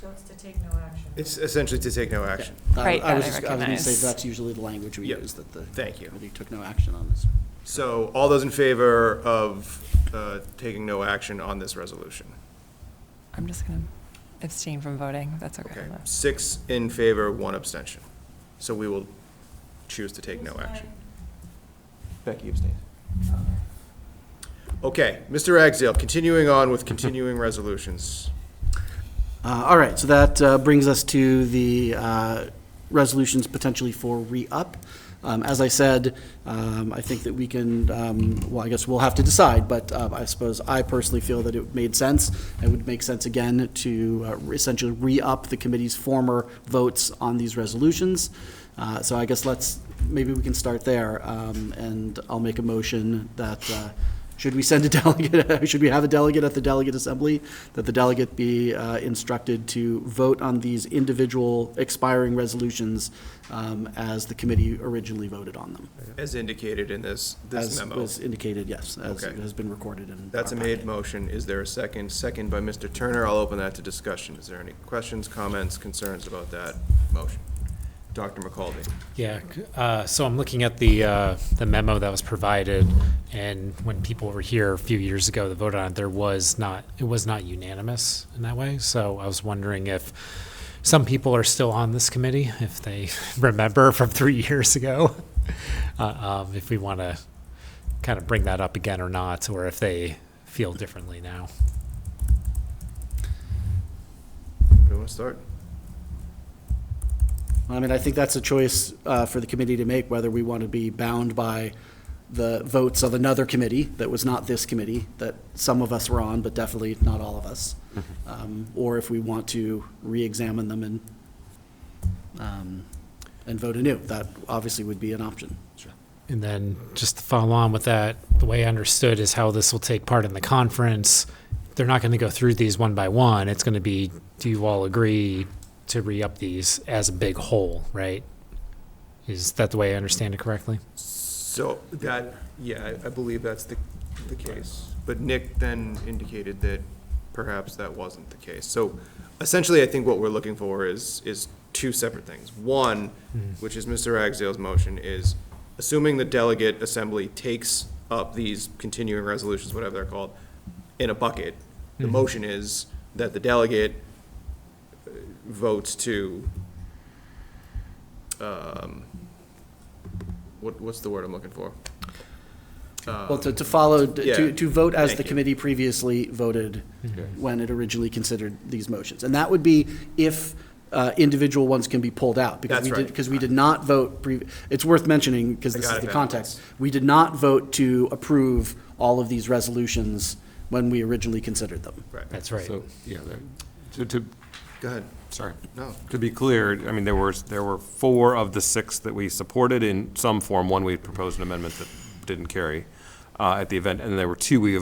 Speaker 9: So it's to take no action.
Speaker 1: It's essentially to take no action.
Speaker 5: Right,
Speaker 11: I was
Speaker 5: that I
Speaker 11: going to say
Speaker 5: recognize.
Speaker 11: that's usually the language we
Speaker 1: Yep.
Speaker 11: use, that the
Speaker 1: Thank you.
Speaker 11: committee took no action on this.
Speaker 1: So all those in favor of taking no action on this resolution?
Speaker 5: I'm just going to abstain from voting. That's okay.
Speaker 1: Okay, 6 in favor, 1 abstention. So we will choose to take no action. Becky abstains. Okay, Mr. Ragsdale, continuing on with continuing resolutions.
Speaker 11: All right, so that brings us to the resolutions potentially for re-up. As I said, I think that we can, well, I guess we'll have to decide, but I suppose I personally feel that it made sense. It would make sense again to essentially re-up the committee's former votes on these resolutions. So I guess maybe we can start there, and I'll make a motion that should we send a delegate, should we have a delegate at the delegate assembly, that the delegate be instructed to vote on these individual expiring resolutions as the committee originally voted on them.
Speaker 1: As indicated in this memo.
Speaker 11: As was indicated, yes, as
Speaker 1: Okay.
Speaker 11: it has been recorded in.
Speaker 1: That's a
Speaker 11: our
Speaker 1: made
Speaker 11: packet.
Speaker 1: motion. Is there a second? Second by Mr. Turner. I'll open that to discussion. Is there any questions, comments, concerns about that motion? Dr. McCaldy.
Speaker 8: Yeah, so I'm looking at the memo that was provided, and when people were here a few years ago that voted on it, it was not unanimous in that way. So I was wondering if some people are still on this committee, if they remember from 3 years ago, if we want to kind of bring that up again or not, or if they feel differently now.
Speaker 1: Do you want to start?
Speaker 11: I mean, I think that's a choice for the committee to make, whether we want to be bound by the votes of another committee that was not this committee, that some of us were on, but definitely not all of us, or if we want to re-examine them and vote anew. That obviously would be an option.
Speaker 8: And then just to follow on with that, the way I understood is how this will take part in the conference. They're not going to go through these one by one. It's going to be, do you all agree to re-up these as a big whole, right? Is that the way I understand it correctly?
Speaker 1: So that, yeah, I believe that's the case. But Nick then indicated that perhaps that wasn't the case. So essentially, I think what we're looking for is two separate things. One, which is Mr. Ragsdale's motion, is assuming the delegate assembly takes up these continuing resolutions, whatever they're called, in a bucket. The motion is that the delegate votes to, what's the word I'm looking for?
Speaker 11: Well, to follow,
Speaker 1: yeah.
Speaker 11: to vote as
Speaker 1: Thank
Speaker 11: the
Speaker 1: you.
Speaker 11: committee previously voted when it originally considered these motions. And that would be if individual ones can be pulled out.
Speaker 1: That's right.
Speaker 11: Because we did not vote, it's worth mentioning, because this
Speaker 1: got
Speaker 11: is
Speaker 1: it
Speaker 11: the
Speaker 1: back
Speaker 11: context.
Speaker 1: once.
Speaker 11: We did not vote to approve all of these resolutions when we originally considered them.
Speaker 1: Right.
Speaker 8: That's right.
Speaker 4: So, yeah,
Speaker 1: Go ahead.
Speaker 4: sorry.
Speaker 1: No.
Speaker 4: To be clear, I mean, there were 4 of the 6 that we supported in some form. One, we proposed an amendment that didn't carry at the event, and then there were 2 we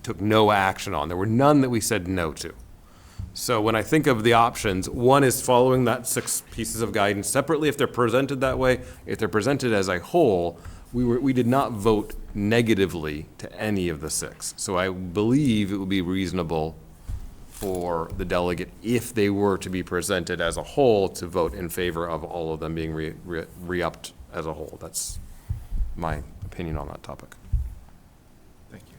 Speaker 4: took no action on. There were none that we said no to. So when I think of the options, one is following that 6 pieces of guidance separately if they're presented that way. If they're presented as a whole, we did not vote negatively to any of the 6. So I believe it would be reasonable for the delegate, if they were to be presented as a whole, to vote in favor of all of them being re-upped as a whole. That's my opinion on that topic.
Speaker 1: Thank you.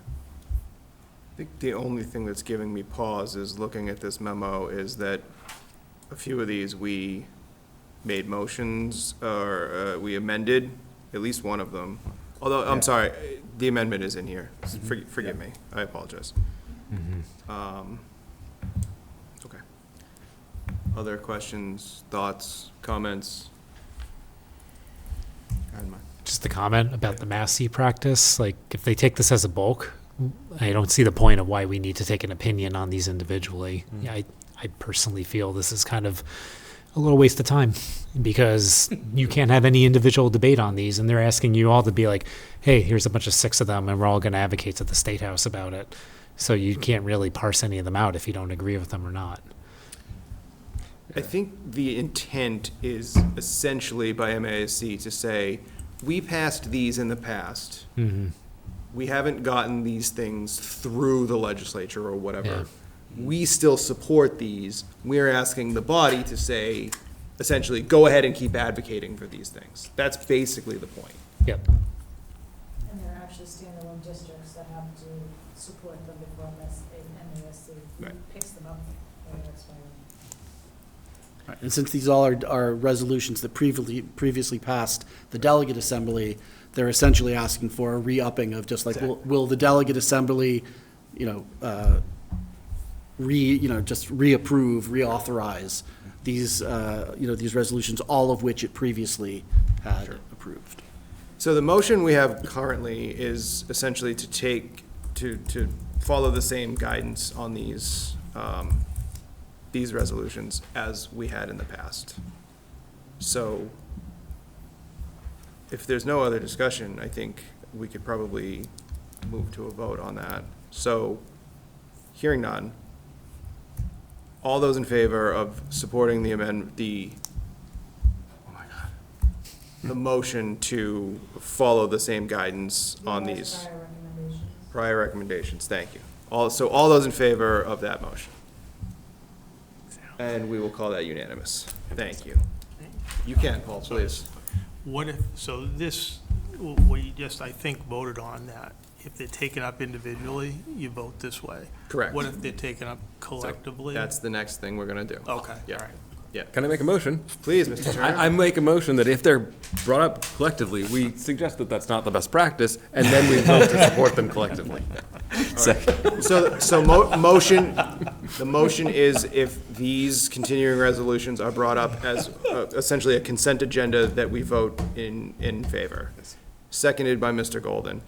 Speaker 1: I think the only thing that's giving me pause is looking at this memo is that a few of these we made motions or we amended, at least one of them. Although, I'm sorry, the amendment is in here. Forgive me. I apologize. Okay. Other questions, thoughts, comments? Go ahead, Mike.
Speaker 8: Just a comment about the Massey practice, like, if they take this as a bulk, I don't see the point of why we need to take an opinion on these individually. Yeah, I personally feel this is kind of a little waste of time, because you can't have any individual debate on these, and they're asking you all to be like, hey, here's a bunch of 6 of them, and we're all going to advocate to the State House about it. So you can't really parse any of them out if you don't agree with them or not.
Speaker 1: I think the intent is essentially by MASC to say, we passed these in the past. We haven't gotten these things through the legislature or whatever.
Speaker 8: Yeah.
Speaker 1: We still support these. We're asking the body to say, essentially, go ahead and keep advocating for these things. That's basically the point.
Speaker 8: Yep.
Speaker 9: And they're actually standalone districts that have to support them before MASC
Speaker 1: Right.
Speaker 9: picks them up. Or that's why
Speaker 11: Right, and since these all are resolutions that previously passed the delegate assembly, they're essentially asking for a re-upping of just like, will the delegate assembly, just reapprove, reauthorize these, these resolutions, all of which it previously had approved.
Speaker 1: So the motion we have currently is essentially to follow the same guidance on these resolutions as we had in the past. So if there's no other discussion, I think we could probably move to a vote on that. So, hearing none, all those in favor of supporting the the motion to follow the same guidance on these prior recommendations, thank you. So all those in favor of that motion? And we will call that unanimous. Thank you. You can, Paul, please.
Speaker 12: What if, so this, we just, I think, voted on that. If they're taken up individually, you vote this way.
Speaker 1: Correct.
Speaker 12: What if they're taken up collectively?
Speaker 1: That's the next thing we're gonna do.
Speaker 12: Okay, all
Speaker 1: Yeah.
Speaker 12: right.
Speaker 1: Yeah.
Speaker 4: Can I make a motion?
Speaker 1: Please, Mr. Turner.
Speaker 4: I make a motion that if they're brought up collectively, we suggest that that's not the best practice, and then we vote to support them collectively.
Speaker 1: Motion, the motion is if these continuing resolutions are brought up as essentially a consent agenda that we vote in favor. Seconded by Mr. Golden.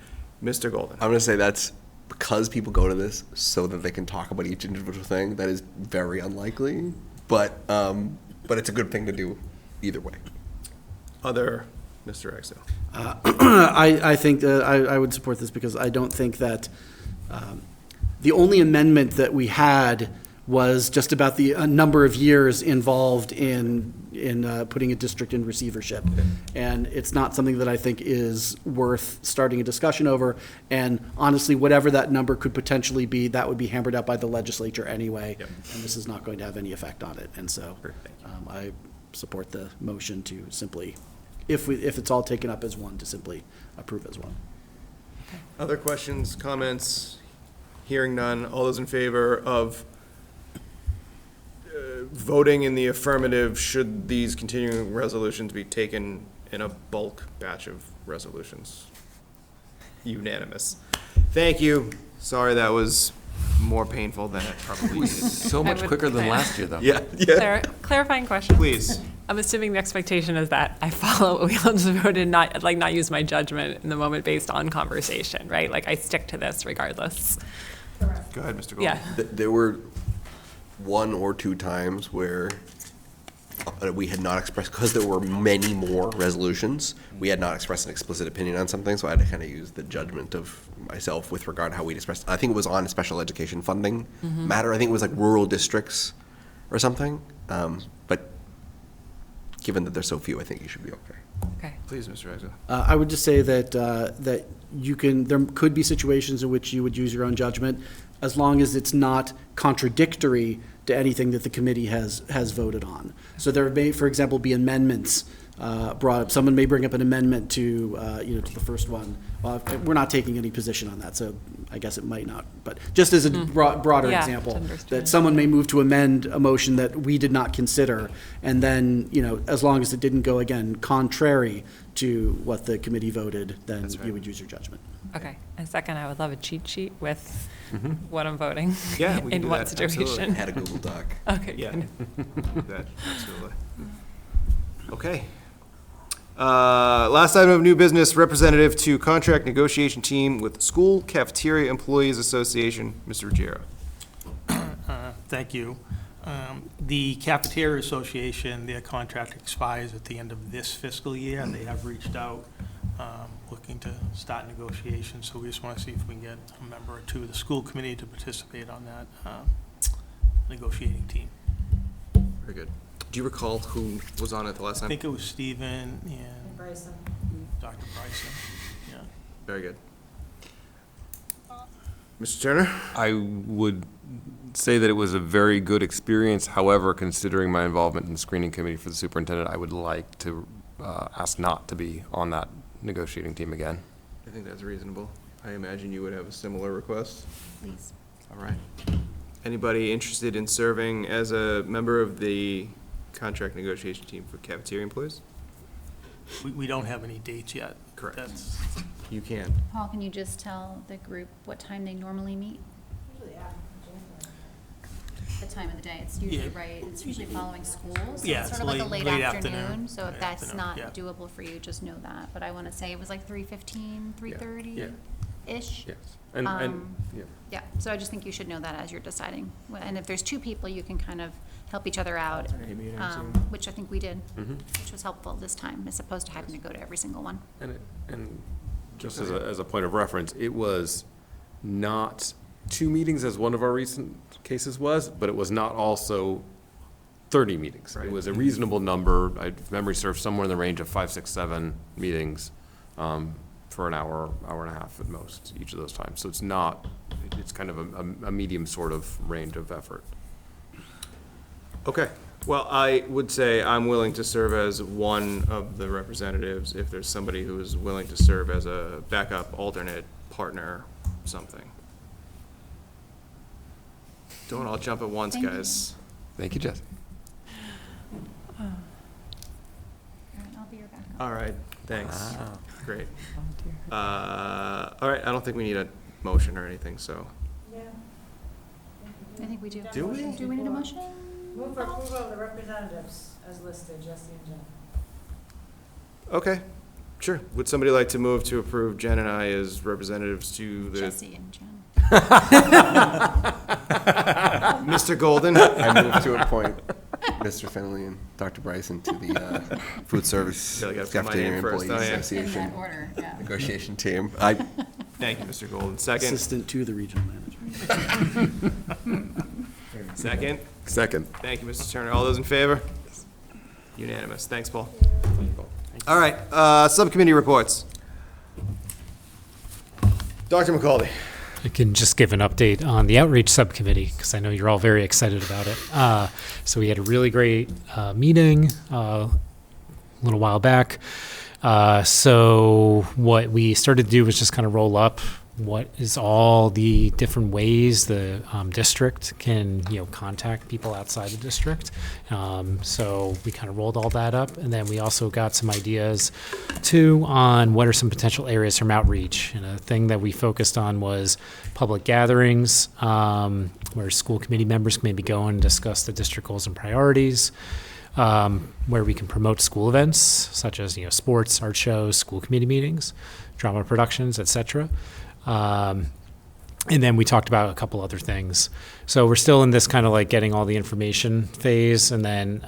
Speaker 1: Mr. Golden.
Speaker 7: I'm gonna say that's because people go to this so that they can talk about each individual thing. That is very unlikely, but it's a good thing to do either way.
Speaker 1: Other, Mr. Exel.
Speaker 11: I think that I would support this because I don't think that the only amendment that we had was just about the number of years involved in putting a district in receivership. And it's not something that I think is worth starting a discussion over. And honestly, whatever that number could potentially be, that would be hammered out by the legislature anyway.
Speaker 1: Yep.
Speaker 11: And this is not going to have any effect on it. And so I support the motion to simply, if it's all taken up as one, to simply approve as one.
Speaker 1: Other questions, comments? Hearing none. All those in favor of voting in the affirmative should these continuing resolutions be taken in a bulk batch of resolutions? Unanimous. Thank you. Sorry that was more painful than it probably needed.
Speaker 4: So much quicker than last year, though.
Speaker 1: Yeah.
Speaker 5: Clarifying question.
Speaker 1: Please.
Speaker 5: I'm assuming the expectation is that I follow what we all just voted, not use my judgment in the moment based on conversation, right? Like I stick to this regardless.
Speaker 1: Go ahead, Mr. Gold.
Speaker 5: Yeah.
Speaker 7: There were one or two times where we had not expressed, because there were many more resolutions, we had not expressed an explicit opinion on something, so I had to kind of use the judgment of myself with regard to how we'd expressed. I think it was on a special education funding matter. I think it was like rural districts or something. But given that there's so few, I think you should be okay.
Speaker 5: Okay.
Speaker 1: Please, Mr. Exel.
Speaker 11: I would just say that, that there could be situations in which you would use your own judgment, as long as it's not contradictory to anything that the committee has voted on. So there may, for example, be amendments brought up. Someone may bring up an amendment to, to the first one. We're not taking any position on that, so I guess it might not. But just as a broader
Speaker 5: Yeah,
Speaker 11: example,
Speaker 5: to understand.
Speaker 11: that someone may move to amend a motion that we did not consider, and then, as long as it didn't go, again, contrary to what the committee voted, then
Speaker 1: That's right.
Speaker 11: you would use your judgment.
Speaker 5: Okay. And second, I would love a cheat sheet with what I'm voting.
Speaker 1: Yeah, we can
Speaker 5: in
Speaker 1: do
Speaker 5: what
Speaker 1: that, absolutely.
Speaker 5: situation.
Speaker 7: Had a Google Doc.
Speaker 5: Okay.
Speaker 1: Yeah.
Speaker 5: Good.
Speaker 1: That, absolutely. Okay. Last item of new business, representative to contract negotiation team with School Cafeteria Employees Association, Mr. Ruggiero.
Speaker 12: Thank you. The Cafeteria Association, their contract expires at the end of this fiscal year, and they have reached out, looking to start negotiations, so we just want to see if we can get a member or two of the school committee to participate on that negotiating team.
Speaker 1: Very good. Do you recall who was on it the last
Speaker 12: I
Speaker 1: time?
Speaker 12: think it was Stephen and
Speaker 9: Bryson.
Speaker 12: Dr. Bryson, yeah.
Speaker 1: Very good. Mr. Turner?
Speaker 4: I would say that it was a very good experience. However, considering my involvement in the screening committee for the superintendent, I would like to ask not to be on that negotiating team again.
Speaker 1: I think that's reasonable. I imagine you would have a similar request.
Speaker 5: Please.
Speaker 1: All right. Anybody interested in serving as a member of the contract negotiation team for cafeteria employees?
Speaker 12: We don't have any dates yet.
Speaker 1: Correct.
Speaker 12: That's,
Speaker 1: You can.
Speaker 10: Paul, can you just tell the group what time they normally meet?
Speaker 9: Usually after January.
Speaker 10: The time of the day, it's usually,
Speaker 12: Yeah.
Speaker 10: right, it's usually following school, so
Speaker 12: Yeah,
Speaker 10: it's
Speaker 12: it's
Speaker 10: sort of like a
Speaker 12: late
Speaker 10: late
Speaker 12: afternoon.
Speaker 10: afternoon, so if
Speaker 12: Late
Speaker 10: that's
Speaker 12: afternoon,
Speaker 10: not
Speaker 12: yeah.
Speaker 10: doable for you, just know that, but I wanna say it was like 3:15, 3:30-ish.
Speaker 4: Yes. And, yeah.
Speaker 10: Yeah, so I just think you should know that as you're deciding, and if there's two people, you can kind of help each other out, which I think we did, which was helpful this time, as opposed to having to go to every single one.
Speaker 4: And just as a point of reference, it was not 2 meetings as one of our recent cases was, but it was not also 30 meetings. It was a reasonable number. If memory serves, somewhere in the range of 5, 6, 7 meetings for an hour, hour and a half at most, each of those times. So it's not, it's kind of a medium sort of range of effort.
Speaker 1: Okay. Well, I would say I'm willing to serve as one of the representatives if there's somebody who is willing to serve as a backup, alternate, partner, something. Don't all jump at once,
Speaker 10: Thank you.
Speaker 1: guys.
Speaker 4: Thank you, Jesse.
Speaker 10: All right, I'll be your backup.
Speaker 1: All right, thanks. Great. All right, I don't think we need a motion or anything, so.
Speaker 9: Yeah.
Speaker 10: I think we do.
Speaker 1: Do we?
Speaker 10: Do we need a motion?
Speaker 9: Move for approval of the representatives as listed, Jesse and Jen.
Speaker 1: Okay, sure. Would somebody like to move to approve Jen and I as representatives to the,
Speaker 10: Jesse and Jen.
Speaker 1: Mr. Golden?
Speaker 7: I move to appoint Mr. Finley and Dr. Bryson to the food service
Speaker 1: Feel like I have to put my
Speaker 7: cafeteria
Speaker 1: name first,
Speaker 7: employees
Speaker 1: don't I?
Speaker 10: In
Speaker 7: association
Speaker 10: that order, yeah.
Speaker 7: negotiation team. I
Speaker 1: Thank you, Mr. Golden. Second?
Speaker 11: Assistant to the regional manager.
Speaker 1: Second?
Speaker 4: Second.
Speaker 1: Thank you, Mr. Turner. All those in favor? Unanimous. Thanks, Paul. All right, subcommittee reports. Dr. McCauley.
Speaker 8: I can just give an update on the outreach subcommittee because I know you're all very excited about it. So we had a really great meeting a little while back. So what we started to do was just kind of roll up what is all the different ways the district can, contact people outside the district. So we kind of rolled all that up, and then we also got some ideas too on what are some potential areas from outreach. And a thing that we focused on was public gatherings, where school committee members can maybe go and discuss the district goals and priorities. Where we can promote school events such as sports, art shows, school committee meetings, drama productions, etc. And then we talked about a couple other things. So we're still in this kind of like getting all the information phase, and then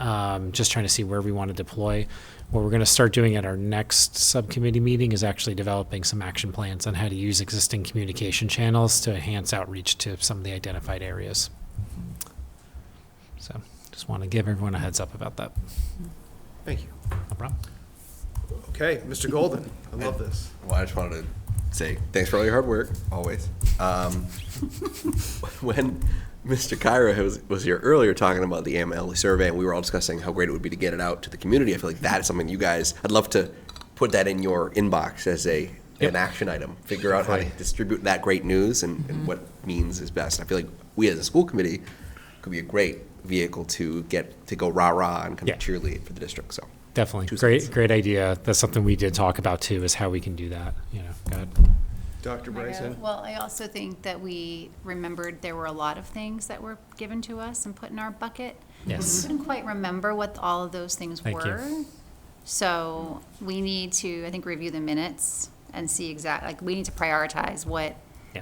Speaker 8: just trying to see where we want to deploy. What we're going to start doing at our next subcommittee meeting is actually developing some action plans on how to use existing communication channels to enhance outreach to some of the identified areas. So just want to give everyone a heads up about that.
Speaker 1: Thank you.
Speaker 8: No problem.
Speaker 1: Okay, Mr. Golden. I love this.
Speaker 7: Well, I just wanted to say thanks for all your hard work, always. When Mr. Kyra was here earlier talking about the AMLE survey, and we were all discussing how great it would be to get it out to the community, I feel like that is something you guys, I'd love to put that in your inbox as an action item. Figure out how to distribute that great news and what means is best. I feel like we as a school committee could be a great vehicle to go rah-rah and kind of cheerlead for the district, so.
Speaker 8: Definitely.
Speaker 7: 2 cents.
Speaker 8: Great idea. That's something we did talk about too, is how we can do that. Go ahead.
Speaker 1: Dr. Bryson?
Speaker 10: Well, I also think that we remembered there were a lot of things that were given to us and put in our bucket.
Speaker 8: Yes.
Speaker 10: We couldn't quite remember what all of those things
Speaker 8: Thank you.
Speaker 10: were. So we need to, I think, review the minutes and see we need to prioritize what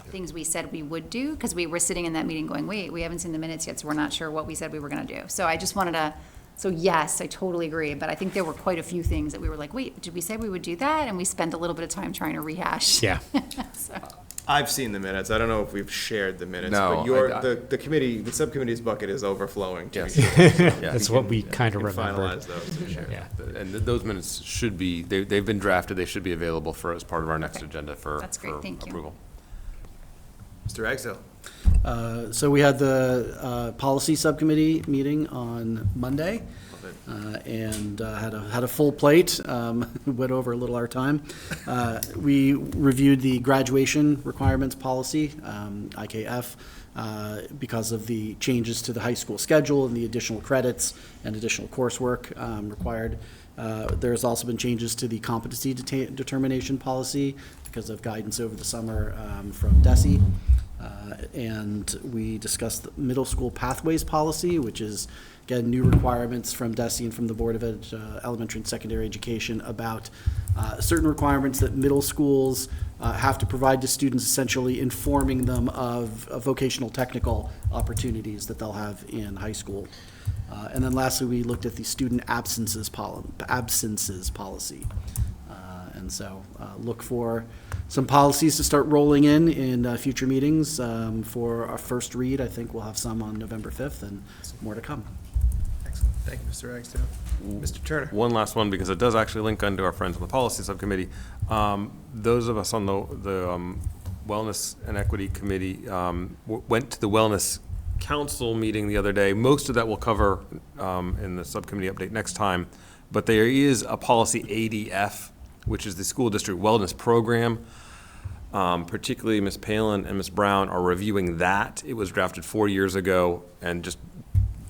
Speaker 10: things we said we would do, because we were sitting in that meeting going, wait, we haven't seen the minutes yet, so we're not sure what we said we were going to do. So I just wanted to, so yes, I totally agree, but I think there were quite a few things that we were like, wait, did we say we would do that? And we spent a little bit of time trying to rehash.
Speaker 8: Yeah.
Speaker 10: So.
Speaker 1: I've seen the minutes. I don't know if we've shared the minutes,
Speaker 4: No,
Speaker 1: but the subcommittee's bucket is overflowing.
Speaker 4: Yes.
Speaker 8: That's what we kind of
Speaker 1: You can
Speaker 8: remembered.
Speaker 1: finalize those to share.
Speaker 8: Yeah.
Speaker 4: And those minutes should be, they've been drafted, they should be available as part of our next agenda for
Speaker 10: That's great, thank you.
Speaker 4: approval.
Speaker 1: Mr. Ragsdale?
Speaker 11: So we had the policy subcommittee meeting on Monday, and had a full plate. Went over a little our time. We reviewed the graduation requirements policy, IKF. because of the changes to the high school schedule and the additional credits and additional coursework required. There's also been changes to the competency determination policy because of guidance over the summer from DESE. And we discussed the middle school pathways policy, which is, again, new requirements from DESE and from the Board of Elementary and Secondary Education about certain requirements that middle schools have to provide to students, essentially informing them of vocational technical opportunities that they'll have in high school. And then lastly, we looked at the student absences policy. And so look for some policies to start rolling in future meetings. For our first read, I think we'll have some on November 5th and more to come.
Speaker 1: Excellent. Thank you, Mr. Ragsdale. Mr. Turner.
Speaker 4: One last one, because it does actually link onto our friends on the policy subcommittee. Those of us on the Wellness and Equity Committee went to the Wellness Council meeting the other day. Most of that we'll cover in the subcommittee update next time. But there is a policy ADF, which is the School District Wellness Program. Particularly Ms. Palin and Ms. Brown are reviewing that. It was drafted 4 years ago, and just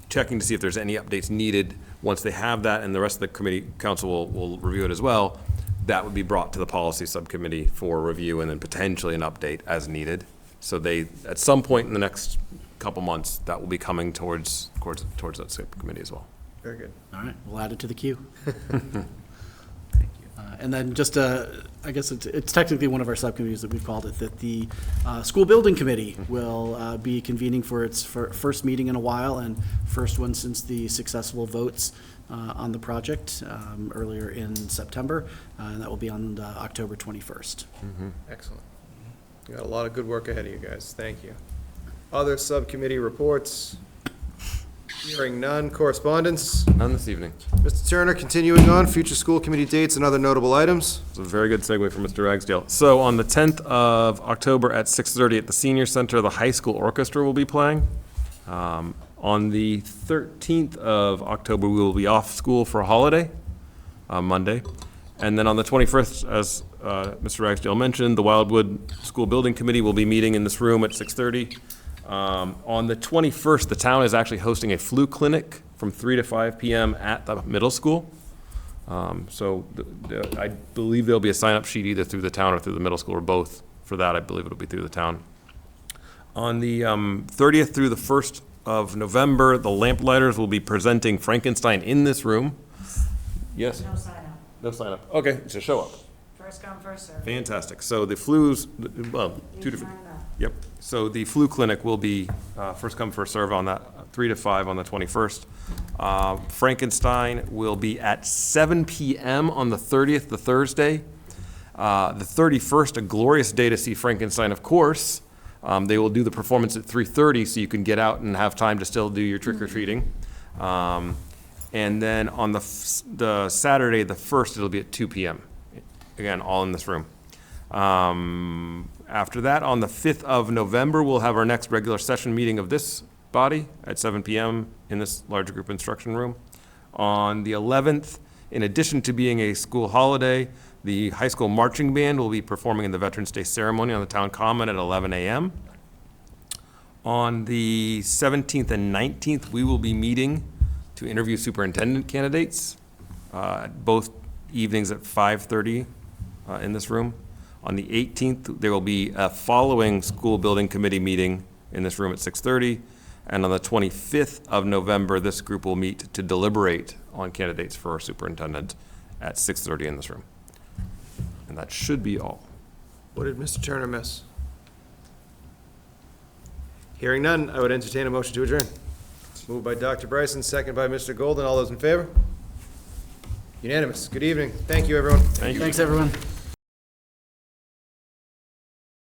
Speaker 4: checking to see if there's any updates needed. Once they have that, and the rest of the committee council will review it as well, that would be brought to the policy subcommittee for review and then potentially an update as needed. So they, at some point in the next couple months, that will be coming towards that subcommittee as well.
Speaker 1: Very good.
Speaker 11: All right, we'll add it to the queue.
Speaker 1: Thank you.
Speaker 11: And then just, I guess it's technically one of our subcommittees that we've called it, that the School Building Committee will be convening for its first meeting in a while, and first one since the successful votes on the project earlier in September, and that will be on October 21st.
Speaker 1: Excellent. You got a lot of good work ahead of you guys. Thank you. Other subcommittee reports? Hearing none. Correspondence?
Speaker 4: None this evening.
Speaker 1: Mr. Turner, continuing on, future school committee dates and other notable items.
Speaker 4: It's a very good segue from Mr. Ragsdale. So on the 10th of October at 6:30 at the Senior Center, the high school orchestra will be playing. On the 13th of October, we will be off school for a holiday, Monday. And then on the 21st, as Mr. Ragsdale mentioned, the Wildwood School Building Committee will be meeting in this room at 6:30. On the 21st, the town is actually hosting a flu clinic from 3 to 5 p.m. at the middle school. So I believe there'll be a sign-up sheet either through the town or through the middle school, or both. For that, I believe it'll be through the town. On the 30th through the 1st of November, the Lamplighters will be presenting Frankenstein in this room. Yes?
Speaker 9: No sign up.
Speaker 4: No sign-up. Okay, so show up.
Speaker 9: First come, first served.
Speaker 4: Fantastic. So the flu's, well, two different. Yep. So the flu clinic will be first come, first serve on that, 3 to 5 on the 21st. Frankenstein will be at 7 p.m. on the 30th, the Thursday. The 31st, a glorious day to see Frankenstein, of course. They will do the performance at 3:30, so you can get out and have time to still do your trick-or-treating. And then on the Saturday, the 1st, it'll be at 2 p.m. Again, all in this room. After that, on the 5th of November, we'll have our next regular session meeting of this body at 7 p.m. in this larger group instruction room. On the 11th, in addition to being a school holiday, the high school marching band will be performing in the Veterans Day ceremony on the town common at 11 a.m. On the 17th and 19th, we will be meeting to interview superintendent candidates, both evenings at 5:30 in this room. On the 18th, there will be a following school building committee meeting in this room at 6:30. And on the 25th of November, this group will meet to deliberate on candidates for our superintendent at 6:30 in this room. And that should be all.
Speaker 1: What did Mr. Turner miss? Hearing none, I would entertain a motion to adjourn. Moved by Dr. Bryson, second by Mr. Golden. All those in favor? Unanimous. Good evening. Thank you, everyone.
Speaker 4: Thank you.
Speaker 11: Thanks, everyone.